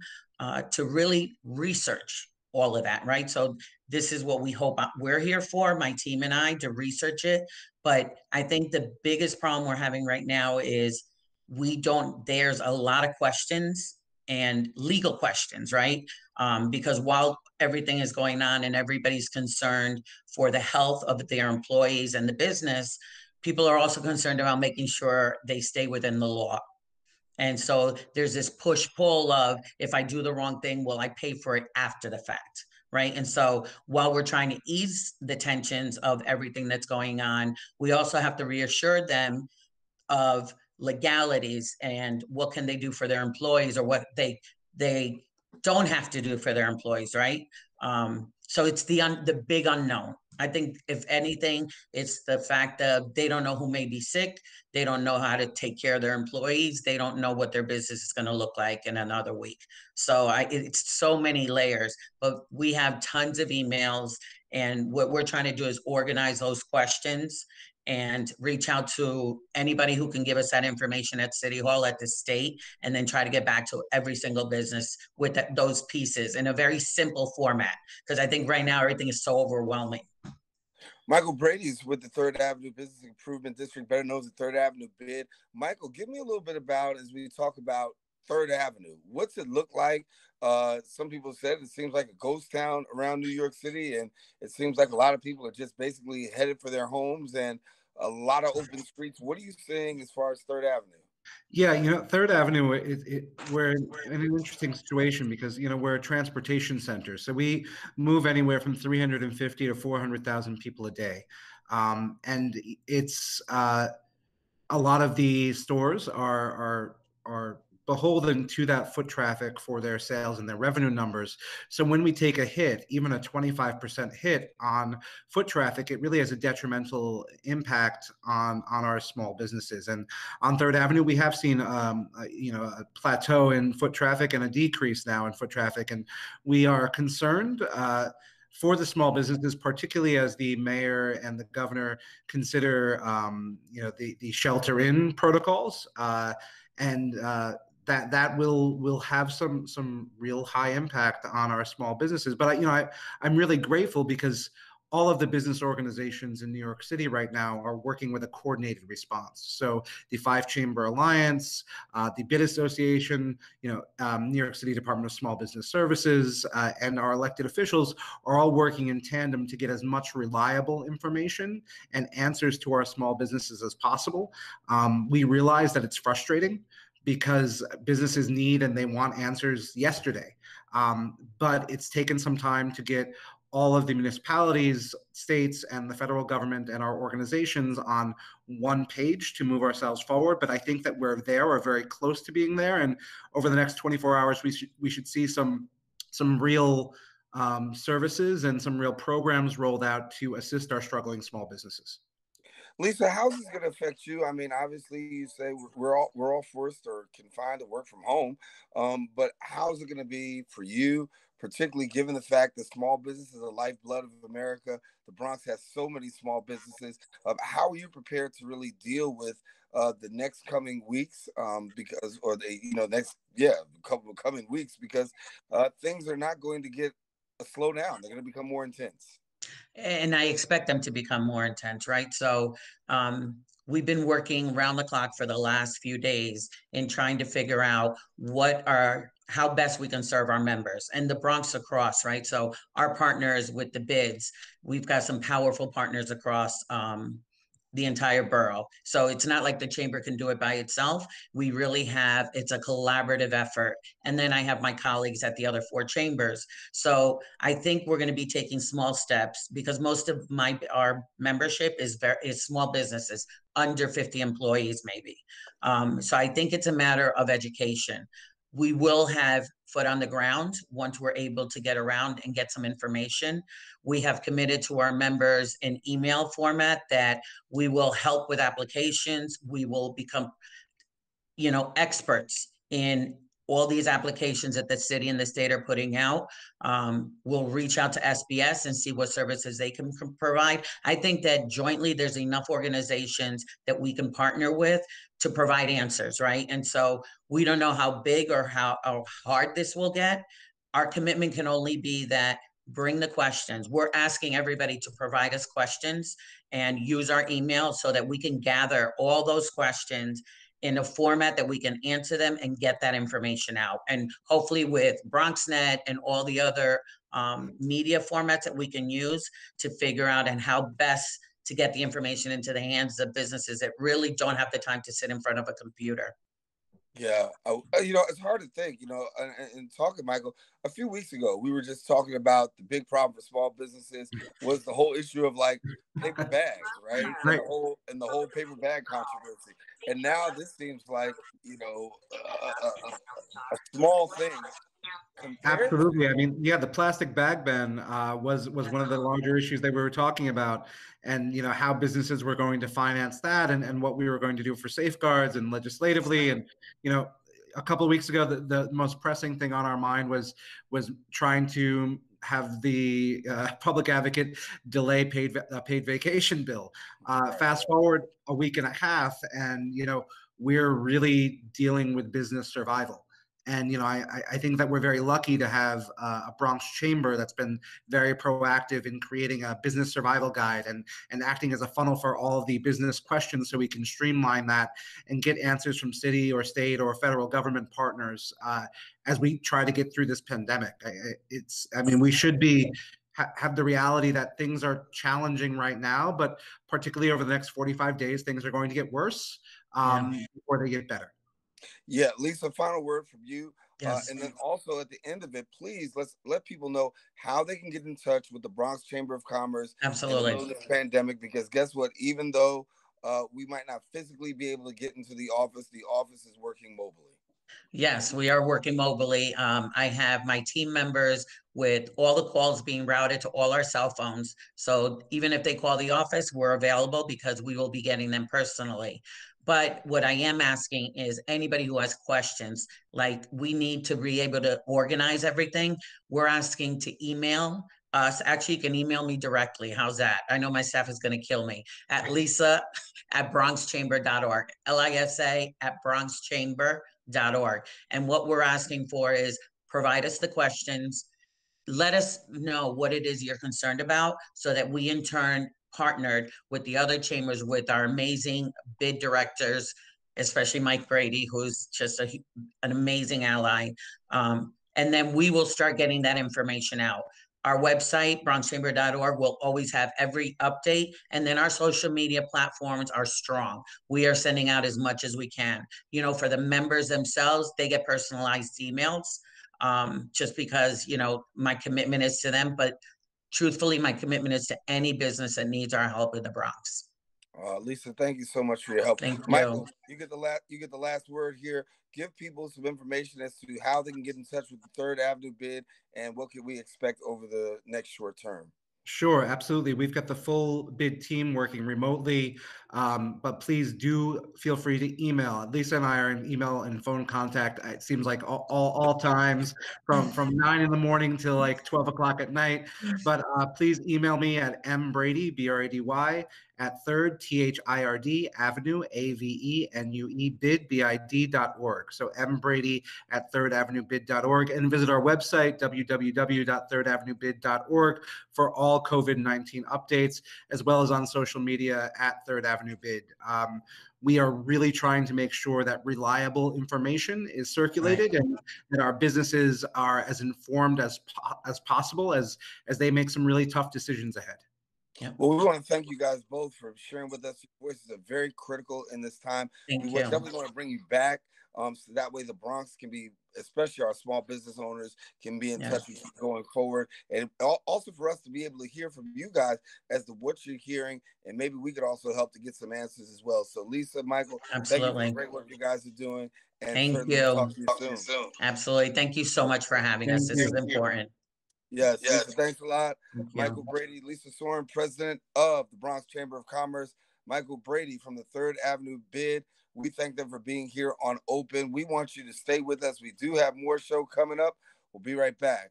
to really research all of that, right? So this is what we hope we're here for, my team and I, to research it. But I think the biggest problem we're having right now is there's a lot of questions and legal questions, right? Because while everything is going on and everybody's concerned for the health of their employees and the business, people are also concerned about making sure they stay within the law. And so there's this push-pull of, if I do the wrong thing, will I pay for it after the fact, right? And so while we're trying to ease the tensions of everything that's going on, we also have to reassure them of legalities and what can they do for their employees, or what they don't have to do for their employees, right? So it's the big unknown. I think if anything, it's the fact that they don't know who may be sick. They don't know how to take care of their employees. They don't know what their business is going to look like in another week. So it's so many layers, but we have tons of emails, and what we're trying to do is organize those questions and reach out to anybody who can give us that information at City Hall, at the state, and then try to get back to every single business with those pieces in a very simple format. Because I think right now everything is so overwhelming. Michael Brady's with the Third Avenue Business Improvement District, better known as the Third Avenue Bid. Michael, give me a little bit about, as we talk about Third Avenue, what's it look like? Some people said it seems like a ghost town around New York City, and it seems like a lot of people are just basically headed for their homes and a lot of open streets. What are you seeing as far as Third Avenue? Yeah, Third Avenue, we're in an interesting situation because, we're a transportation center. So we move anywhere from 350 to 400,000 people a day. And it's a lot of the stores are beholden to that foot traffic for their sales and their revenue numbers. So when we take a hit, even a 25% hit on foot traffic, it really has a detrimental impact on our small businesses. And on Third Avenue, we have seen a plateau in foot traffic and a decrease now in foot traffic. And we are concerned for the small businesses, particularly as the mayor and the governor consider, the shelter-in protocols, and that will have some real high impact on our small businesses. But I'm really grateful because all of the business organizations in New York City right now are working with a coordinated response. So the Five Chamber Alliance, the BID Association, New York City Department of Small Business Services, and our elected officials are all working in tandem to get as much reliable information and answers to our small businesses as possible. We realize that it's frustrating because businesses need and they want answers yesterday. But it's taken some time to get all of the municipalities, states, and the federal government and our organizations on one page to move ourselves forward. But I think that we're very close to being there. And over the next 24 hours, we should see some real services and some real programs rolled out to assist our struggling small businesses. Lisa, how's this going to affect you? I mean, obviously, you say we're all forced or confined to work from home, but how's it going to be for you, particularly given the fact that small business is the lifeblood of America? The Bronx has so many small businesses. How are you prepared to really deal with the next coming weeks? Because couple of coming weeks, because things are not going to get a slowdown. They're going to become more intense. And I expect them to become more intense, right? So we've been working round the clock for the last few days in trying to figure out how best we can serve our members and the Bronx across, right? So our partners with the bids, we've got some powerful partners across the entire borough. So it's not like the chamber can do it by itself. We really it's a collaborative effort. And then I have my colleagues at the other 4 chambers. So I think we're going to be taking small steps because most of our membership is small businesses, under 50 employees maybe. So I think it's a matter of education. We will have foot on the ground once we're able to get around and get some information. We have committed to our members in email format that we will help with applications. We will become, experts in all these applications that the city and the state are putting out. We'll reach out to SBS and see what services they can provide. I think that jointly there's enough organizations that we can partner with to provide answers, right? And so we don't know how big or how hard this will get. Our commitment can only be that bring the questions. We're asking everybody to provide us questions and use our email so that we can gather all those questions in a format that we can answer them and get that information out. And hopefully with BronxNet and all the other media formats that we can use to figure out and how best to get the information into the hands of businesses that really don't have the time to sit in front of a computer. Yeah, it's hard to think, and talking, Michael, a few weeks ago, we were just talking about the big problem for small businesses was the whole issue of like paper bags, right? And the whole paper bag controversy. And now this seems like, a small thing compared Absolutely. to. I mean, yeah, the plastic bag ban was one of the larger issues that we were talking about, and how businesses were going to finance that, and what we were going to do for safeguards and legislatively, and a couple of weeks ago, the most pressing thing on our mind was trying to have the public advocate delay paid vacation bill. Fast forward a week and a half, and we're really dealing with business survival. And I think that we're very lucky to have a Bronx Chamber that's been very proactive in creating a business survival guide and acting as a funnel for all of the business questions, so we can streamline that and get answers from city or state or federal government partners as we try to get through this pandemic. We should be have the reality that things are challenging right now, but particularly over the next 45 days, things are going to get worse before they get better. Yeah, Lisa, final word from you. Yes. And then also at the end of it, please let's let people know how they can get in touch with the Bronx Chamber of Commerce Absolutely. in the middle of this pandemic. Because guess what? Even though we might not physically be able to get into the office is working mobily. Yes, we are working mobily. I have my team members with all the calls being routed to all our cell phones. So even if they call the office, we're available because we will be getting them personally. But what I am asking is anybody who has questions, like we need to be able to organize everything. We're asking to email us. Actually, you can email me directly. How's that? I know my staff is going to kill me at lisa@bronxchamber.org, LISA@bronxchamber.org. And what we're asking for is provide us the questions, let us know what it is you're concerned about, so that we in turn partnered with the other chambers, with our amazing bid directors, especially Mike Brady, who's just an amazing ally. And then we will start getting that information out. Our website, bronxchamber.org, will always have every update. And then our social media platforms are strong. We are sending out as much as we can. For the members themselves, they get personalized emails just because, my commitment is to them. But truthfully, my commitment is to any business that needs our help in the Bronx. Lisa, thank you so much for your help. Thank you. Michael, you get the last word here. Give people some information as to how they can get in touch with the Third Avenue bid and what can we expect over the next short term. Sure, absolutely. We've got the full bid team working remotely, but please do feel free to email. Lisa and I are in email and phone contact. It seems like all times from 9 in the morning till like 12 o'clock at night. But please email me at mbrady, BRADY, at third, THIRD, Avenue, AVENUE, bid, BID.org. So mbrady at thirdavenuebid.org, and visit our website, www.thirdavenuebid.org, for all COVID-19 updates, as well as on social media at Third Avenue Bid. We are really trying to make sure that reliable information is circulated, and that our businesses are as informed as possible as they make some really tough decisions ahead. Yep. Well, we want to thank you guys both for sharing with us. Your voices are very critical in this time. Thank we you. definitely want to bring you back, so that way the Bronx can be, especially our small business owners, can be in touch with you going forward. And also for us to be able to hear from you guys as to what you're hearing, and maybe we could also help to get some answers as well. So Lisa, Michael, Absolutely. thank you for the great work you guys are doing. And thank certainly you. Talk to you soon. Absolutely. Thank you so much for having us. This is important. Yes, Lisa, thanks a lot. Thank Michael Brady, Lisa Sorin, president of the Bronx Chamber of Commerce. Michael Brady from the Third Avenue Bid. We thank them for being here on Open. We want you to stay with us. We do have more show coming up. We'll be right back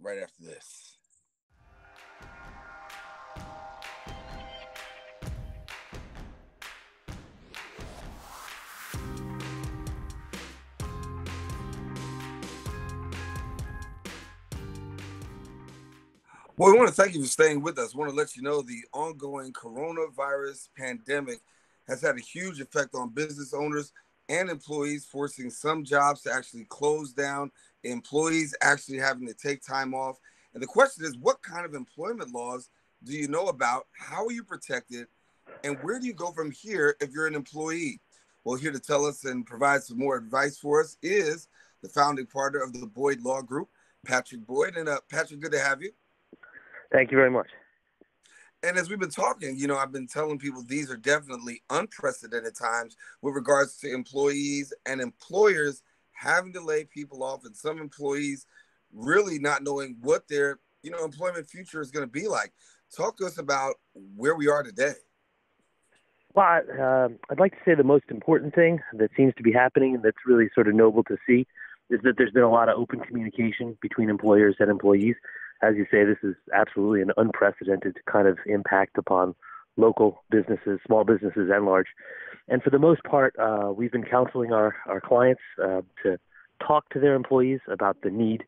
right after this. Well, we want to thank you for staying with us. I want to let you know the ongoing coronavirus pandemic has had a huge effect on business owners and employees, forcing some jobs to actually close down, employees actually having to take time off. And the question is, what kind of employment laws do you know about? How are you protected? And where do you go from here if you're an employee? Well, here to tell us and provide some more advice for us is the founding partner of the Boyd Law Group, Patrick Boyd. And Patrick, good to have you. Thank you very much. And as we've been talking, I've been telling people these are definitely unprecedented times with regards to employees and employers having to lay people off, and some employees really not knowing what their, employment future is going to be like. Talk to us about where we are today. Well, I'd like to say the most important thing that seems to be happening and that's really sort of noble to see is that there's been a lot of open communication between employers and employees. As you say, this is absolutely an unprecedented kind of impact upon local businesses, small businesses and large. And for the most part, we've been counseling our clients to talk to their employees about the need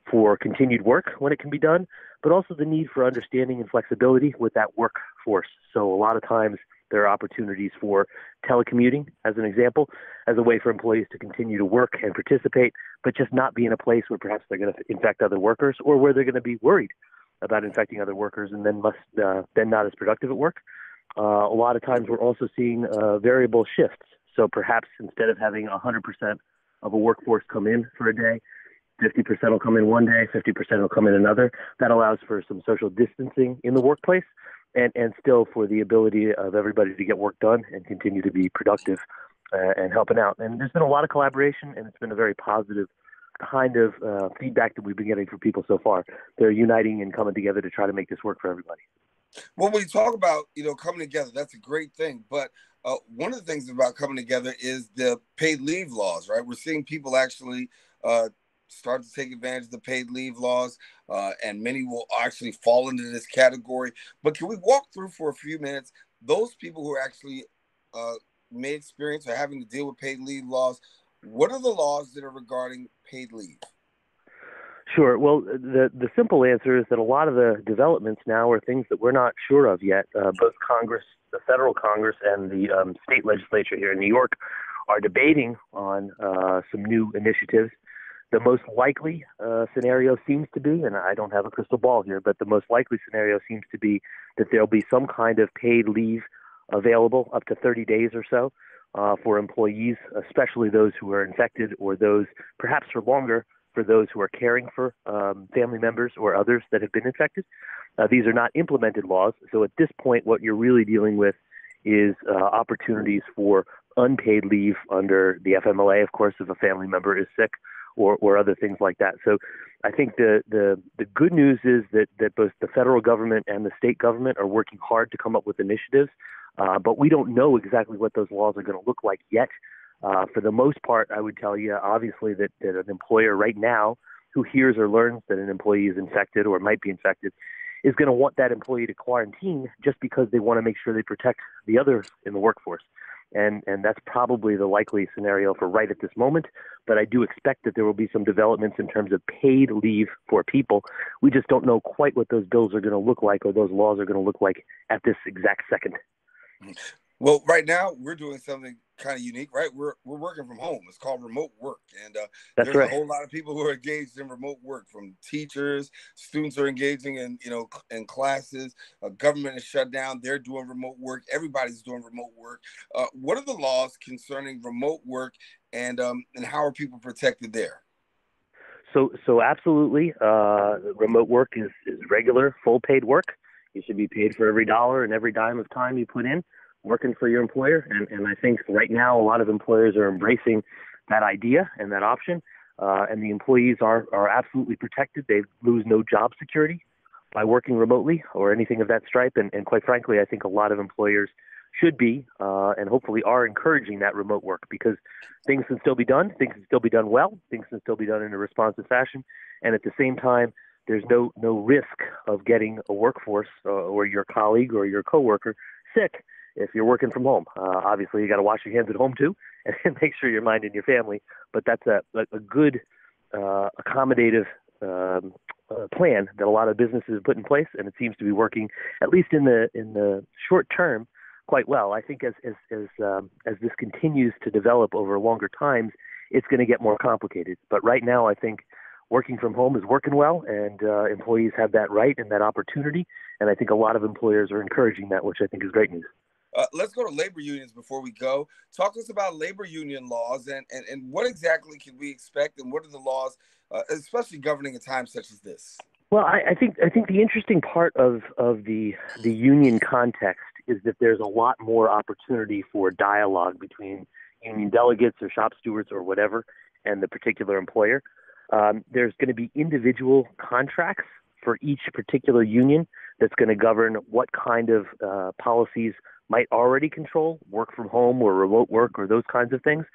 for continued work when it can be done, but also the need for understanding and flexibility with that workforce. So a lot of times there are opportunities for telecommuting, as an example, as a way for employees to continue to work and participate, but just not be in a place where perhaps they're going to infect other workers or where they're going to be worried about infecting other workers and then then not as productive at work. A lot of times we're also seeing variable shifts. So perhaps instead of having 100% of a workforce come in for a day, 50% will come in one day, 50% will come in another. That allows for some social distancing in the workplace and still for the ability of everybody to get work done and continue to be productive and helping out. And there's been a lot of collaboration, and it's been a very positive kind of feedback that we've been getting from people so far. They're uniting and coming together to try to make this work for everybody. Well, when you talk about, coming together, that's a great thing. But one of the things about coming together is the paid leave laws, right? We're seeing people actually start to take advantage of the paid leave laws, and many will actually fall into this category. But can we walk through for a few minutes those people who actually may experience or having to deal with paid leave laws? What are the laws that are regarding paid leave? Sure. Well, the simple answer is that a lot of the developments now are things that we're not sure of yet. Both Congress, the federal Congress, and the state legislature here in New York are debating on some new initiatives. The most likely scenario seems to be, and I don't have a crystal ball here, but the most likely scenario seems to be that there'll be some kind of paid leave available up to 30 days or so for employees, especially those who are infected or those perhaps for longer for those who are caring for family members or others that have been infected. These are not implemented laws. So at this point, what you're really dealing with is opportunities for unpaid leave under the FMLA, of course, if a family member is sick, or other things like that. So I think the good news is that both the federal government and the state government are working hard to come up with initiatives, but we don't know exactly what those laws are going to look like yet. For the most part, I would tell you, obviously, that an employer right now who hears or learns that an employee is infected or might be infected is going to want that employee to quarantine just because they want to make sure they protect the others in the workforce. And that's probably the likely scenario for right at this moment. But I do expect that there will be some developments in terms of paid leave for people. We just don't know quite what those bills are going to look like or those laws are going to look like at this exact second. Well, right now we're doing something kind of unique, right? We're working from home. It's called remote work, and there's right. A whole lot of people who are engaged in remote work. From teachers, students are engaging in classes. Government is shut down; they're doing remote work. Everybody's doing remote work. What are the laws concerning remote work, and how are people protected there? So absolutely, remote work is regular, full paid work. You should be paid for every dollar and every dime of time you put in working for your employer. And I think right now a lot of employers are embracing that idea and that option. And the employees are absolutely protected. They lose no job security by working remotely or anything of that stripe. And quite frankly, I think a lot of employers should be and hopefully are encouraging that remote work because things can still be done. Things can still be done well. Things can still be done in a responsive fashion. And at the same time, there's no risk of getting a workforce or your colleague or your coworker sick if you're working from home. Obviously, you got to wash your hands at home too and make sure you're minding your family. But that's a good accommodative plan that a lot of businesses have put in place, and it seems to be working at least in the short term quite well. I think as this continues to develop over longer times, it's going to get more complicated. But right now, I think working from home is working well, and employees have that right and that opportunity. And I think a lot of employers are encouraging that, which I think is great news. Let's go to labor unions before we go. Talk to us about labor union laws and what exactly can we expect, and what are the laws, especially governing a time such as this? Well, I think the interesting part of the union context is that there's a lot more opportunity for dialogue between union delegates or shop stewards or whatever and the particular employer. There's going to be individual contracts for each particular union that's going to govern what kind of policies might already control work from home or remote work or those kinds of things.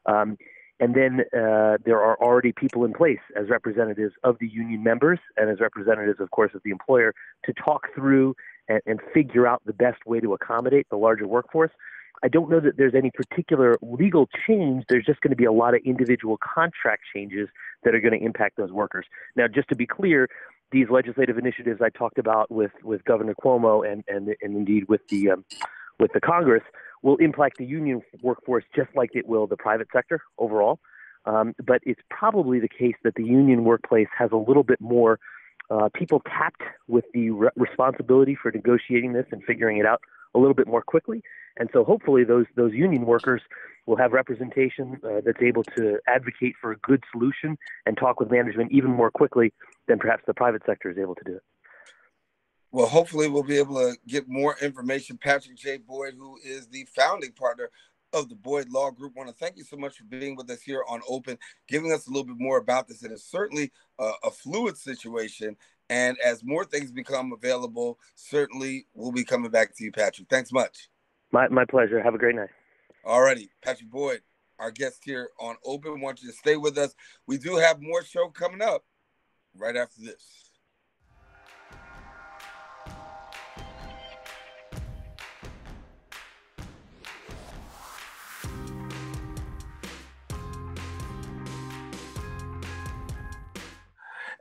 And then there are already people in place as representatives of the union members and as representatives, of course, of the employer to talk through and figure out the best way to accommodate the larger workforce. I don't know that there's any particular legal change. There's just going to be a lot of individual contract changes that are going to impact those workers. Now, just to be clear, these legislative initiatives I talked about with Governor Cuomo and indeed with the Congress will impact the union workforce just like it will the private sector overall. But it's probably the case that the union workplace has a little bit more people tapped with the responsibility for negotiating this and figuring it out a little bit more quickly. And so hopefully those union workers will have representation that's able to advocate for a good solution and talk with management even more quickly than perhaps the private sector is able to do it. Well, hopefully we'll be able to get more information. Patrick J. Boyd, who is the founding partner of the Boyd Law Group, I want to thank you so much for being with us here on Open, giving us a little bit more about this. It is certainly a fluid situation, and as more things become available, certainly we'll be coming back to you, Patrick. Thanks much. My pleasure. Have a great night. All righty. Patrick Boyd, our guest here on Open. I want you to stay with us. We do have more show coming up right after this.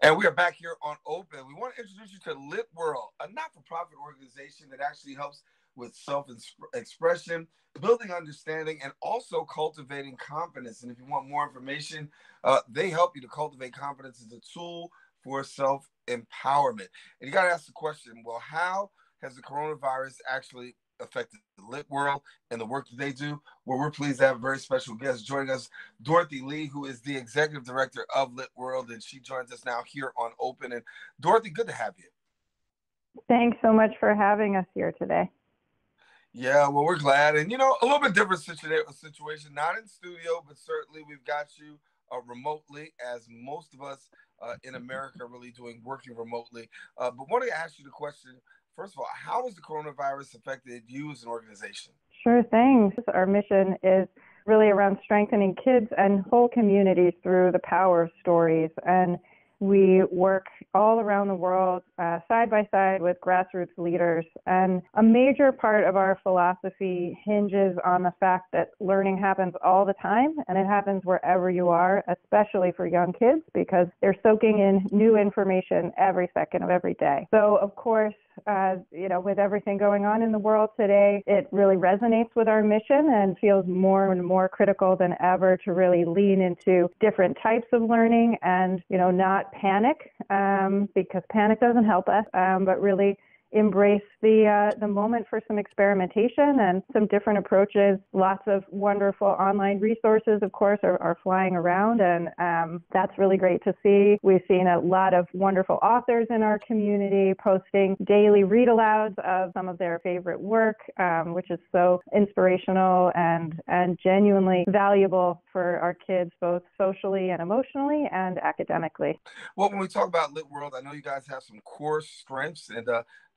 And we are back here on Open. We want to introduce you to LitWorld, a not-for-profit organization that actually helps with self-expression, building understanding, and also cultivating confidence. And if you want more information, they help you to cultivate confidence as a tool for self-empowerment. And you got to ask the question, well, how has the coronavirus actually affected LitWorld and the work that they do? Well, we're pleased to have a very special guest joining us, Dorothy Lee, who is the executive director of LitWorld, and she joins us now here on Open. And Dorothy, good to have you. Thanks so much for having us here today. Yeah, well, we're glad. And, a little bit different situation, not in studio, but certainly we've got you remotely, as most of us in America are really working remotely. But want to ask you the question, first of all, how has the coronavirus affected you as an organization? Sure thing. Our mission is really around strengthening kids and whole communities through the power of stories. And we work all around the world, side by side with grassroots leaders. And a major part of our philosophy hinges on the fact that learning happens all the time, and it happens wherever you are, especially for young kids, because they're soaking in new information every second of every day. So, of course, with everything going on in the world today, it really resonates with our mission and feels more and more critical than ever to really lean into different types of learning and, not panic, because panic doesn't help us, but really embrace the moment for some experimentation and some different approaches. Lots of wonderful online resources, of course, are flying around, and that's really great to see. We've seen a lot of wonderful authors in our community posting daily read-alouds of some of their favorite work, which is so inspirational and genuinely valuable for our kids, both socially and emotionally and academically. Well, when we talk about LitWorld, I know you guys have some core strengths, and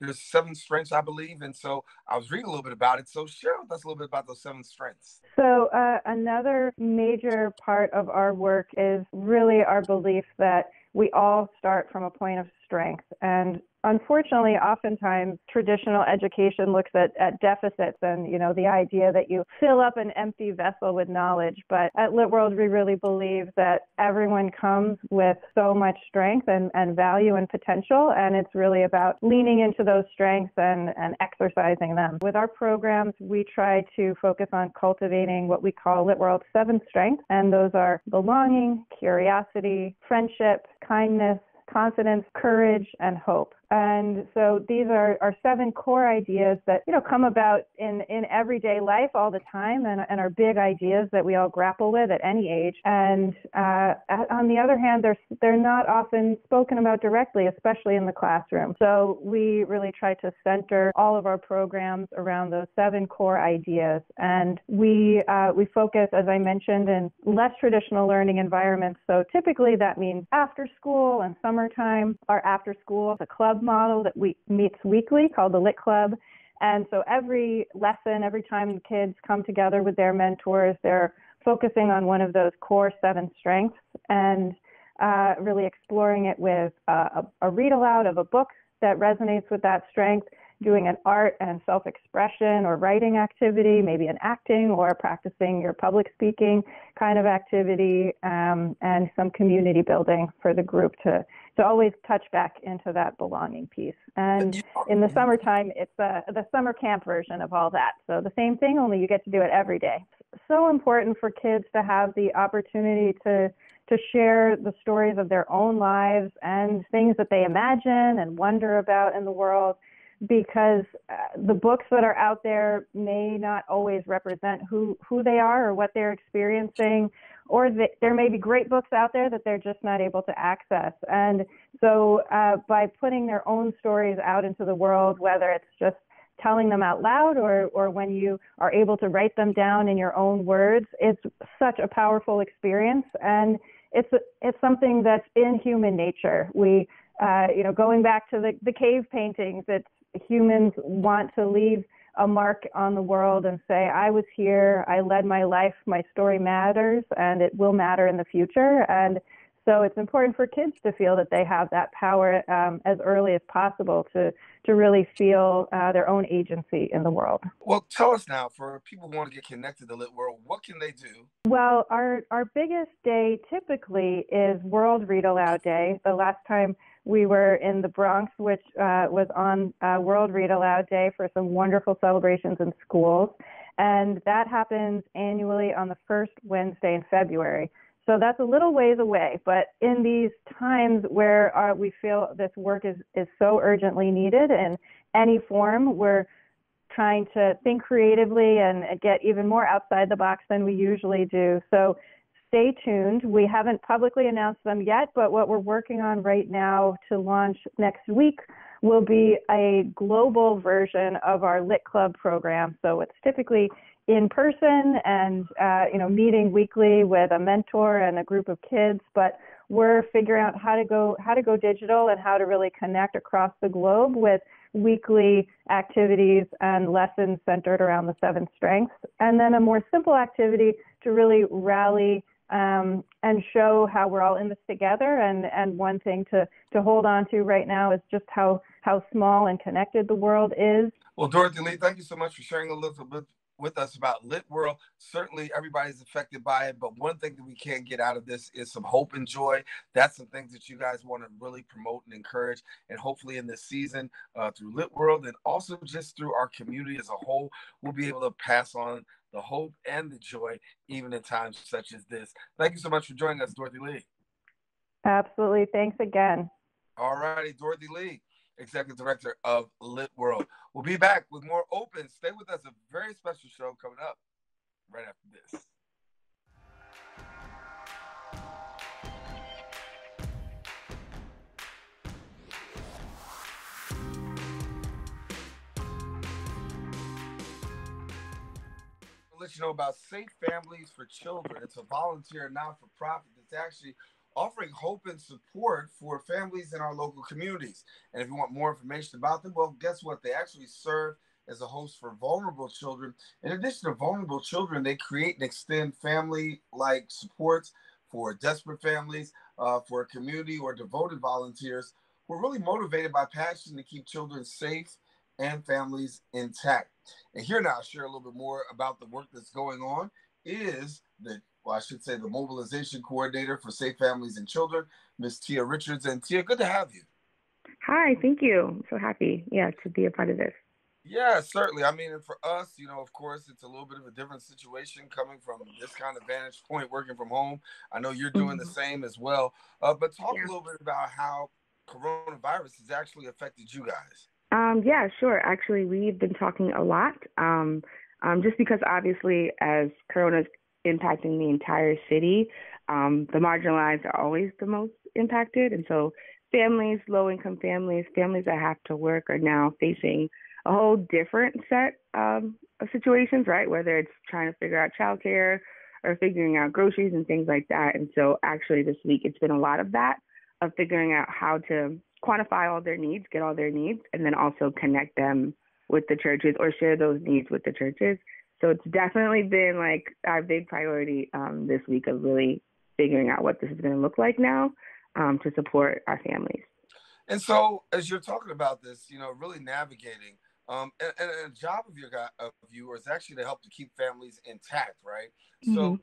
there's 7 strengths, I believe. And so I was reading a little bit about it. So share with us a little bit about those 7 strengths. So another major part of our work is really our belief that we all start from a point of strength. And unfortunately, oftentimes traditional education looks at deficits and, the idea that you fill up an empty vessel with knowledge. But at LitWorld, we really believe that everyone comes with so much strength and value and potential. And it's really about leaning into those strengths and exercising them. With our programs, we try to focus on cultivating what we call LitWorld's 7 strengths. And those are belonging, curiosity, friendship, kindness, confidence, courage, and hope. And so these are 7 core ideas that, come about in everyday life all the time and are big ideas that we all grapple with at any age. And on the other hand, they're not often spoken about directly, especially in the classroom. So we really try to center all of our programs around those 7 core ideas. And we focus, as I mentioned, in less traditional learning environments. So typically that means after school and summertime. Our after school is a club model that meets weekly called the Lit Club. And so every lesson, every time the kids come together with their mentors, they're focusing on one of those core 7 strengths and really exploring it with a read aloud of a book that resonates with that strength, doing an art and self-expression or writing activity, maybe an acting or practicing your public speaking kind of activity, and some community building for the group to always touch back into that belonging piece. And in the summertime, it's the summer camp version of all that. So the same thing, only you get to do it every day. So important for kids to have the opportunity to share the stories of their own lives and things that they imagine and wonder about in the world, because the books that are out there may not always represent who they are or what they're experiencing, or there may be great books out there that they're just not able to access. And so by putting their own stories out into the world, whether it's just telling them out loud or when you are able to write them down in your own words, it's such a powerful experience. And it's something that's in human nature. We, going back to the cave paintings, it's humans want to leave a mark on the world and say, I was here, I led my life, my story matters, and it will matter in the future. And so it's important for kids to feel that they have that power as early as possible to really feel their own agency in the world. Well, tell us now, for people who want to get connected to LitWorld, what can they do? Well, our biggest day typically is World Read Aloud Day. The last time we were in the Bronx, which was on World Read Aloud Day for some wonderful celebrations in schools. And that happens annually on the first Wednesday in February. So that's a little ways away, but in these times where we feel this work is so urgently needed in any form, we're trying to think creatively and get even more outside the box than we usually do. So stay tuned. We haven't publicly announced them yet, but what we're working on right now to launch next week will be a global version of our Lit Club program. So it's typically in person and meeting weekly with a mentor and a group of kids, but we're figuring out how to go digital and how to really connect across the globe with weekly activities and lessons centered around the 7 strengths, and then a more simple activity to really rally and show how we're all in this together. And one thing to hold on to right now is just how small and connected the world is. Well, Dorothy Lee, thank you so much for sharing a little bit with us about LitWorld. Certainly everybody's affected by it, but one thing that we can't get out of this is some hope and joy. That's some things that you guys want to really promote and encourage, and hopefully in this season through LitWorld and also just through our community as a whole, we'll be able to pass on the hope and the joy even in times such as this. Thank you so much for joining us, Dorothy Lee. Absolutely. Thanks again. All righty, Dorothy Lee, Executive Director of LitWorld. We'll be back with more Open. Stay with us. A very special show coming up right after this. I'll let you know about Safe Families for Children. It's a volunteer not-for-profit that's actually offering hope and support for families in our local communities. And if you want more information about them, well, guess what? They actually serve as a host for vulnerable children. In addition to vulnerable children, they create and extend family-like supports for desperate families, for a community or devoted volunteers who are really motivated by passion to keep children safe and families intact. And here now, I'll share a little bit more about the work that's going on is the mobilization coordinator for Safe Families and Children, Miss Tia Richards. And Tia, good to have you. Hi, thank you. I'm so happy, to be a part of this. Yeah, certainly. I mean, and for us, of course, it's a little bit of a different situation coming from this kind of vantage point, working from home. I know you're doing the same as well. But talk a little bit about how coronavirus has actually affected you guys. Yeah, sure. Actually, we've been talking a lot, just because obviously as Corona's impacting the entire city, the marginalized are always the most impacted. And so families, low-income families, families that have to work are now facing a whole different set of situations, right? Whether it's trying to figure out childcare or figuring out groceries and things like that. And so actually this week, it's been a lot of that, of figuring out how to quantify all their needs, get all their needs, and then also connect them with the churches or share those needs with the churches. So it's definitely been like our big priority this week of really figuring out what this is going to look like now to support our families. And so as you're talking about this, really navigating, and a job of you is actually to help to keep families intact, right? So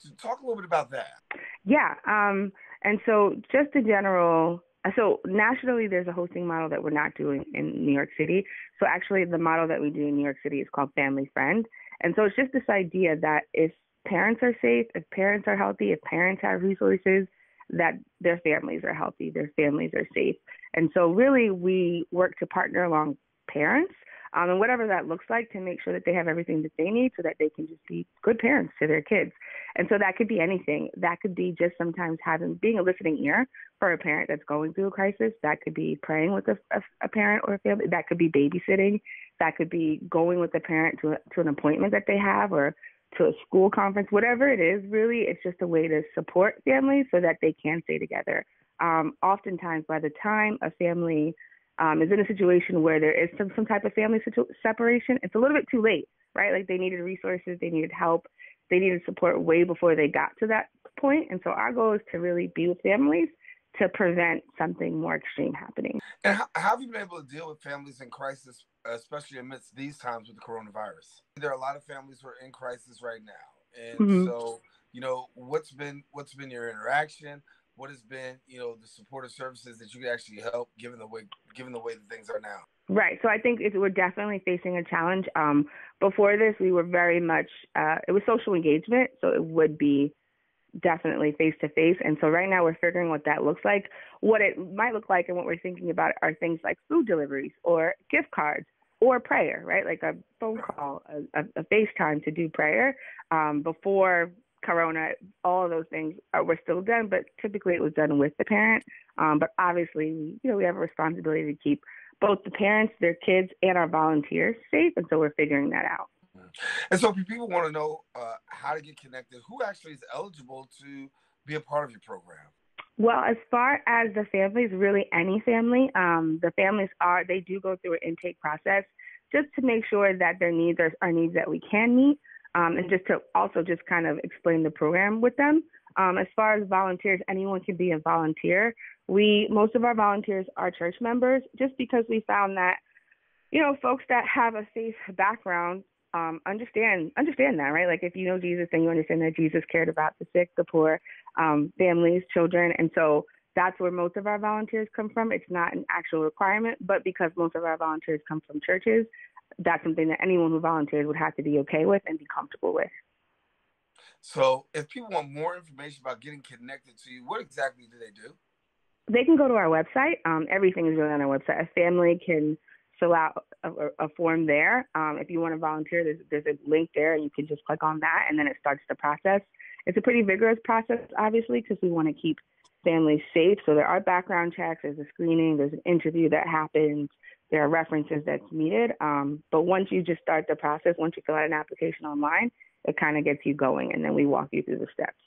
to talk a little bit about that. Yeah. And so just in general, so nationally, there's a hosting model that we're not doing in New York City. So actually the model that we do in New York City is called Family Friend. And so it's just this idea that if parents are safe, if parents are healthy, if parents have resources, that their families are healthy, their families are safe. And so really we work to partner along parents and whatever that looks like to make sure that they have everything that they need so that they can just be good parents to their kids. And so that could be anything. That could be just sometimes being a listening ear for a parent that's going through a crisis. That could be praying with a parent or a family. That could be babysitting. That could be going with the parent to an appointment that they have or to a school conference, whatever it is, really, it's just a way to support families so that they can stay together. Oftentimes, by the time a family is in a situation where there is some type of family separation, it's a little bit too late, right? Like they needed resources, they needed help, they needed support way before they got to that point. And so our goal is to really be with families to prevent something more extreme happening. And how have you been able to deal with families in crisis, especially amidst these times with the coronavirus? There are a lot of families who are in crisis right now. And so, what's been your interaction? What has been, the supportive services that you can actually help given the way that things are now? Right. So I think we're definitely facing a challenge. Before this, we were very much, it was social engagement. So it would be definitely face-to-face. And so right now we're figuring what that looks like. What it might look like and what we're thinking about are things like food deliveries or gift cards or prayer, right? Like a phone call, a FaceTime to do prayer. Before Corona, all of those things were still done, but typically it was done with the parent. But obviously, we have a responsibility to keep both the parents, their kids, and our volunteers safe. And so we're figuring that out. And so if people want to know how to get connected, who actually is eligible to be a part of your program? Well, as far as the families, really any family, the families they do go through an intake process just to make sure that their needs are needs that we can meet, and just to also just kind of explain the program with them. As far as volunteers, anyone can be a volunteer. Most of our volunteers are church members just because we found that, folks that have a faith background understand that, right? Like if you know Jesus, then you understand that Jesus cared about the sick, the poor, families, children. And so that's where most of our volunteers come from. It's not an actual requirement, but because most of our volunteers come from churches, that's something that anyone who volunteers would have to be okay with and be comfortable with. So if people want more information about getting connected to you, what exactly do they do? They can go to our website. Everything is really on our website. A family can fill out a form there. If you want to volunteer, there's a link there, and you can just click on that, and then it starts the process. It's a pretty vigorous process, obviously, because we want to keep families safe. So there are background checks, there's a screening, there's an interview that happens, there are references that's needed. But once you just start the process, once you fill out an application online, it kind of gets you going, and then we walk you through the steps.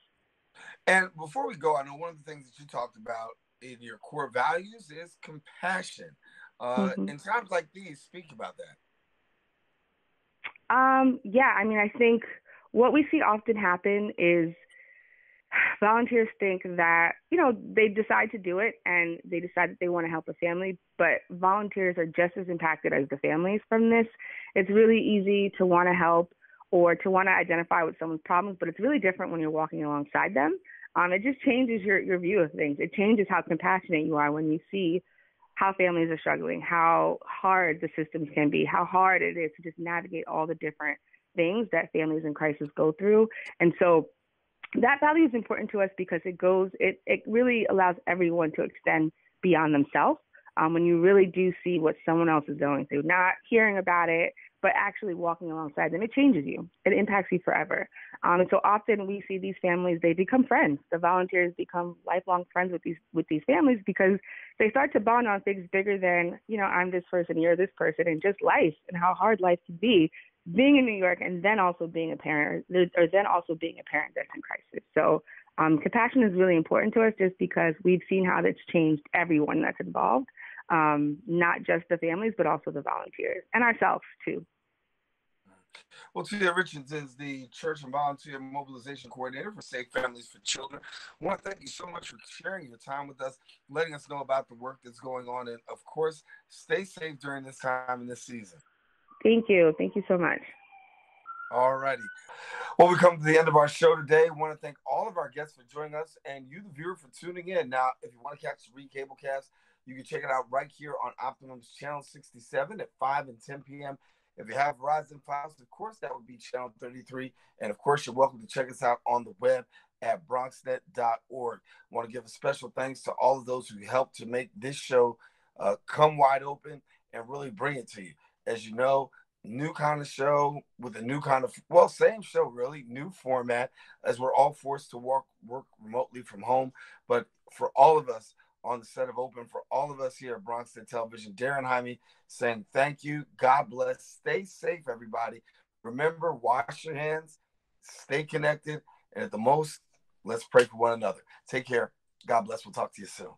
And before we go, I know one of the things that you talked about in your core values is compassion. In times like these, speak about that. Yeah, I mean, I think what we see often happen is volunteers think that, they decide to do it and they decide that they want to help a family, but volunteers are just as impacted as the families from this. It's really easy to want to help or to want to identify with someone's problems, but it's really different when you're walking alongside them. It just changes your view of things. It changes how compassionate you are when you see how families are struggling, how hard the systems can be, how hard it is to just navigate all the different things that families in crisis go through. And so that value is important to us because it really allows everyone to extend beyond themselves. When you really do see what someone else is going through, not hearing about it, but actually walking alongside them, it changes you. It impacts you forever. And so often we see these families, they become friends. The volunteers become lifelong friends with these families because they start to bond on things bigger than, I'm this person, you're this person, and just life and how hard life can be being in New York and then also being a parent, or then also being a parent that's in crisis. So compassion is really important to us just because we've seen how that's changed everyone that's involved. Not just the families, but also the volunteers and ourselves too. Well, Tia Richards is the Church and Volunteer Mobilization Coordinator for Safe Families for Children. I want to thank you so much for sharing your time with us, letting us know about the work that's going on. And of course, stay safe during this time and this season. Thank you. Thank you so much. All righty. Well, we come to the end of our show today. I want to thank all of our guests for joining us and you, the viewer, for tuning in. Now, if you want to catch the Recablecast, you can check it out right here on Optimum's Channel 67 at 5 and 10 p.m. If you have Verizon Files, of course, that would be Channel 33. And, of course, you're welcome to check us out on the web at bronxnet.org. I want to give a special thanks to all of those who helped to make this show come wide open and really bring it to you. As you know, new kind of show with a new kind of, same show, really, new format, as we're all forced to work remotely from home. But for all of us, on the set of Open, for all of us here at Bronx Net Television, Daren Jaime saying thank you. God bless. Stay safe, everybody. Remember, wash your hands, stay connected, and at the most, let's pray for one another. Take care. God bless. We'll talk to you soon.